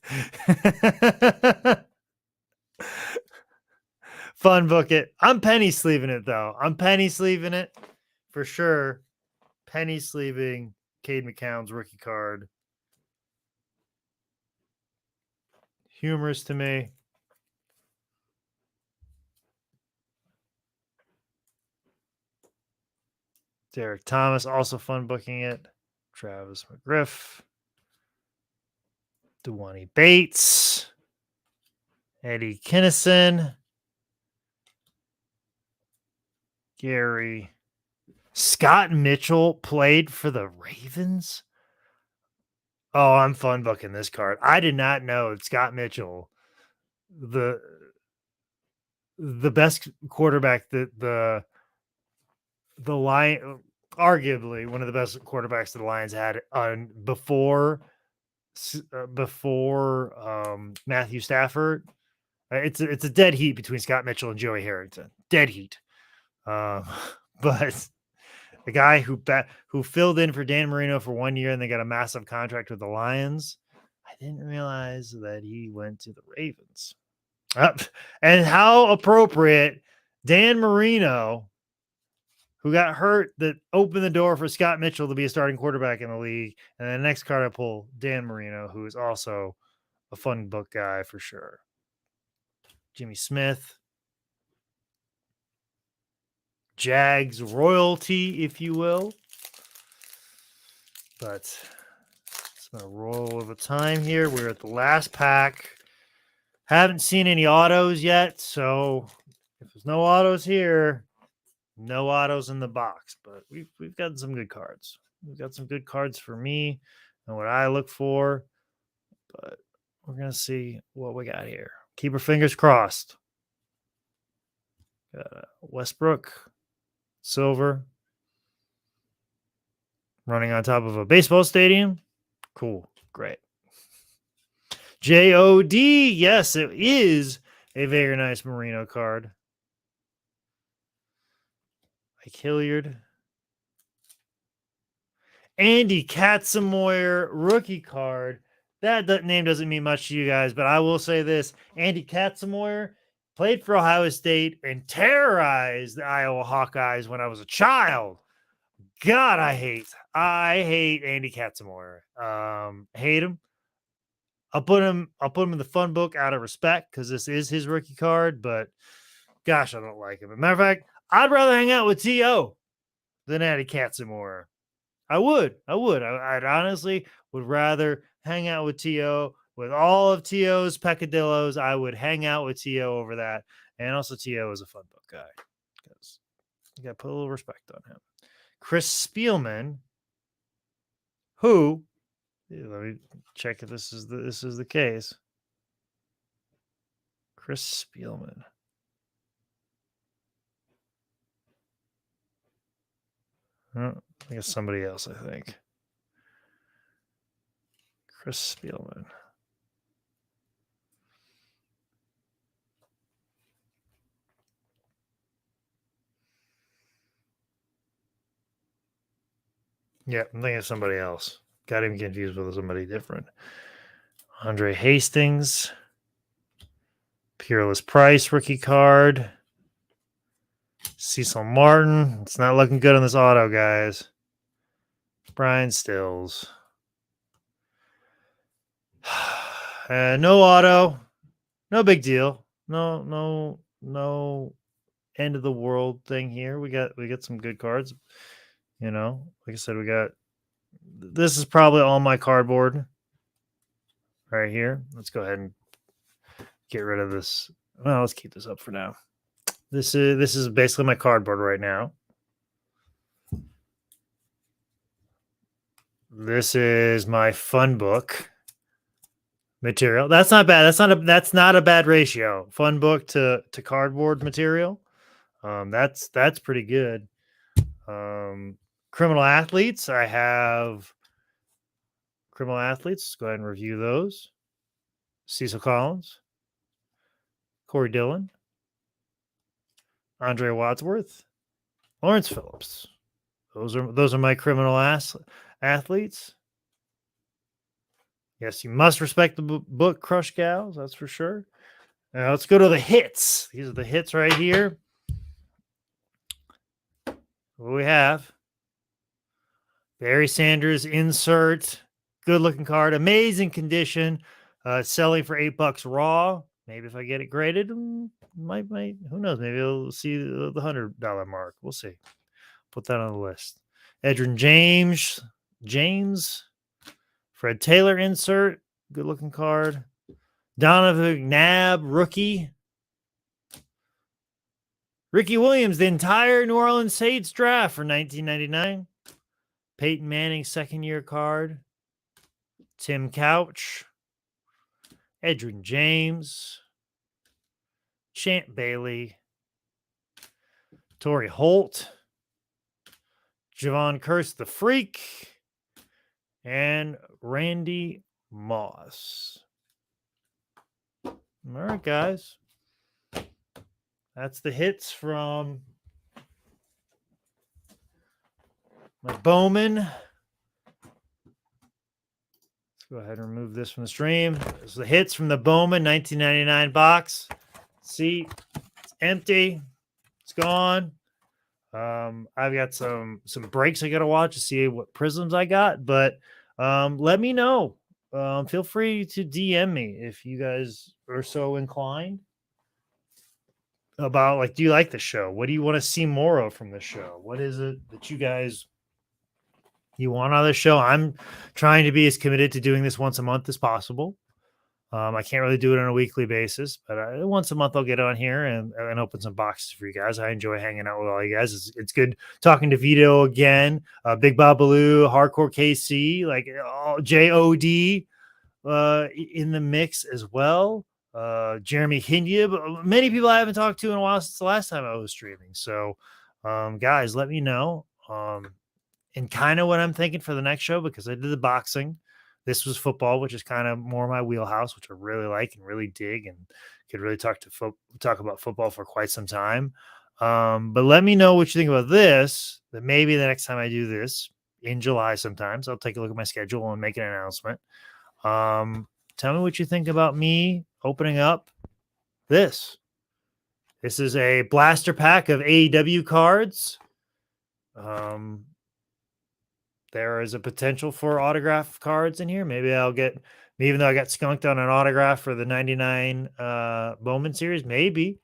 Fun book it. I'm penny sleeving it though. I'm penny sleeving it for sure. Penny sleeving Cade McCown's rookie card. Humorous to me. Derek Thomas, also fun booking it. Travis McGriff. Dewani Bates. Eddie Kinnison. Gary. Scott Mitchell played for the Ravens. Oh, I'm fun booking this card. I did not know Scott Mitchell, the best quarterback that the Lion, arguably one of the best quarterbacks that the Lions had on before Matthew Stafford. It's a dead heat between Scott Mitchell and Joey Harrington. Dead heat. But the guy who filled in for Dan Marino for 1 year and they got a massive contract with the Lions. I didn't realize that he went to the Ravens. And how appropriate, Dan Marino, who got hurt, that opened the door for Scott Mitchell to be a starting quarterback in the league. And the next card I pull, Dan Marino, who is also a fun book guy for sure. Jimmy Smith. Jags royalty, if you will. But it's going to roll over time here. We're at the last pack. Haven't seen any autos yet, so if there's no autos here, no autos in the box. But we've got some good cards. We've got some good cards for me and what I look for. But we're going to see what we got here. Keep our fingers crossed. Westbrook. Silver. running on top of a baseball stadium. Cool. Great. JOD. Yes, it is a very nice Marino card. Mike Hilliard. Andy Katzenmoyer rookie card. That name doesn't mean much to you guys, but I will say this. Andy Katzenmoyer played for Ohio State and terrorized the Iowa Hawkeyes when I was a child. God, I hate Andy Katzenmoyer. Hate him. I'll put him in the fun book out of respect because this is his rookie card, but gosh, I don't like him. As a matter of fact, I'd rather hang out with T.O. than Andy Katzenmoyer. I would. I'd honestly would rather hang out with T.O. With all of T.O.'s peccadillos, I would hang out with T.O. over that. And also, T.O. is a fun book guy because you got to put a little respect on him. Chris Spielman, who, let me check if this is the case. Chris Spielman. I guess somebody else, I think. Chris Spielman. Yeah, I'm thinking of somebody else. Got him confused with somebody different. Andre Hastings. Peerless Price rookie card. Cecil Martin. It's not looking good on this auto, guys. Brian Stills. No auto. No big deal. No end of the world thing here. We got some good cards. You know, like I said, this is probably all my cardboard right here. Let's go ahead and get rid of this. Well, let's keep this up for now. This is basically my cardboard right now. This is my fun book material. That's not bad. That's not a bad ratio. Fun book to cardboard material. That's pretty good. Criminal athletes. I have criminal athletes. Let's go ahead and review those. Cecil Collins, Corey Dillon, Andre Wadsworth, Lawrence Phillips. Those are my criminal athletes. Yes, you must respect the book, Crush Gals. That's for sure. Now let's go to the hits. These are the hits right here. What we have? Barry Sanders insert. Good looking card. Amazing condition. Selling for $8 raw. Maybe if I get it graded, might who knows? Maybe we'll see the $100 mark. We'll see. Put that on the list. Edrin James. Fred Taylor insert. Good looking card. Donovan McNabb rookie. Ricky Williams, the entire New Orleans Saints draft for 1999. Peyton Manning second year card. Tim Couch. Edrin James. Champ Bailey. Torrey Holt. Javon Curse the Freak. And Randy Moss. All right, guys. That's the hits from my Bowman. Let's go ahead and remove this from the stream. This is the hits from the Bowman 1999 box. See, it's empty. It's gone. I've got some breaks I got to watch to see what prisms I got, but let me know. Feel free to DM me if you guys are so inclined about, like, do you like the show? What do you want to see more of from the show? What is it that you want on the show? I'm trying to be as committed to doing this once a month as possible. I can't really do it on a weekly basis, but once a month I'll get on here and open some boxes for you guys. I enjoy hanging out with all you guys. It's good talking to Vito again, Big Babaloo, Hardcore KC, like JOD in the mix as well. Jeremy Hindia, many people I haven't talked to in a while since the last time I was streaming. So, guys, let me know. and kind of what I'm thinking for the next show, because I did the boxing. This was football, which is kind of more my wheelhouse, which I really like and really dig, and could really talk about football for quite some time. But let me know what you think about this. That maybe the next time I do this in July, sometimes I'll take a look at my schedule and make an announcement. Tell me what you think about me opening up this. This is a blaster pack of AEW cards. There is a potential for autograph cards in here. Maybe I'll get, even though I got skunked on an autograph for the 99 Bowman series, maybe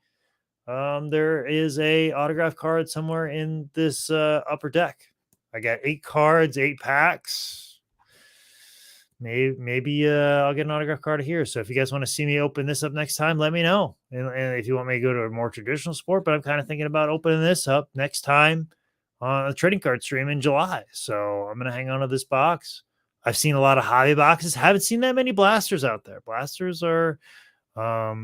there is a autograph card somewhere in this upper deck. I got 8 cards, 8 packs. Maybe I'll get an autograph card here. So if you guys want to see me open this up next time, let me know. And if you want me to go to a more traditional sport, but I'm kind of thinking about opening this up next time on a trading card stream in July. So I'm going to hang on to this box. I've seen a lot of hobby boxes. Haven't seen that many blasters out there. Blasters are, I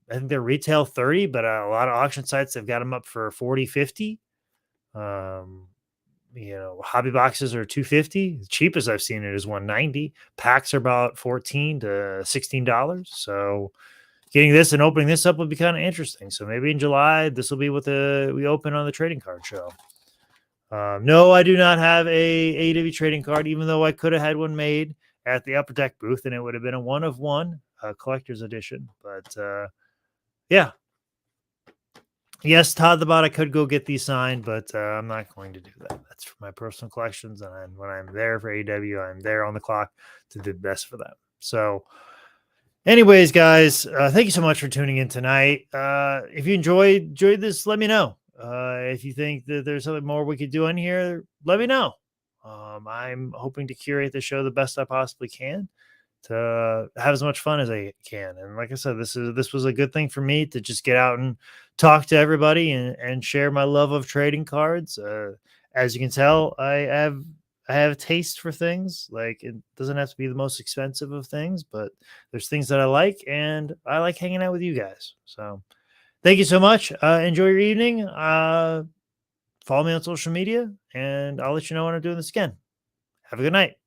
think they're retail 30, but a lot of auction sites have got them up for 40, 50. Hobby boxes are 250. The cheapest I've seen it is 190. Packs are about $14 to $16. So getting this and opening this up would be kind of interesting. So maybe in July, this will be what we open on the trading card show. No, I do not have a AEW trading card, even though I could have had one made at the Upper Deck booth, and it would have been a 1-of-1 collector's edition. But yeah. Yes, Todd the Bot, I could go get these signed, but I'm not going to do that. That's for my personal collections. And when I'm there for AEW, I'm there on the clock to do the best for them. So anyways, guys, thank you so much for tuning in tonight. If you enjoyed this, let me know. If you think that there's something more we could do in here, let me know. I'm hoping to curate the show the best I possibly can to have as much fun as I can. And like I said, this was a good thing for me to just get out and talk to everybody and share my love of trading cards. As you can tell, I have a taste for things. Like, it doesn't have to be the most expensive of things, but there's things that I like, and I like hanging out with you guys. So thank you so much. Enjoy your evening. Follow me on social media, and I'll let you know when I'm doing this again. Have a good night.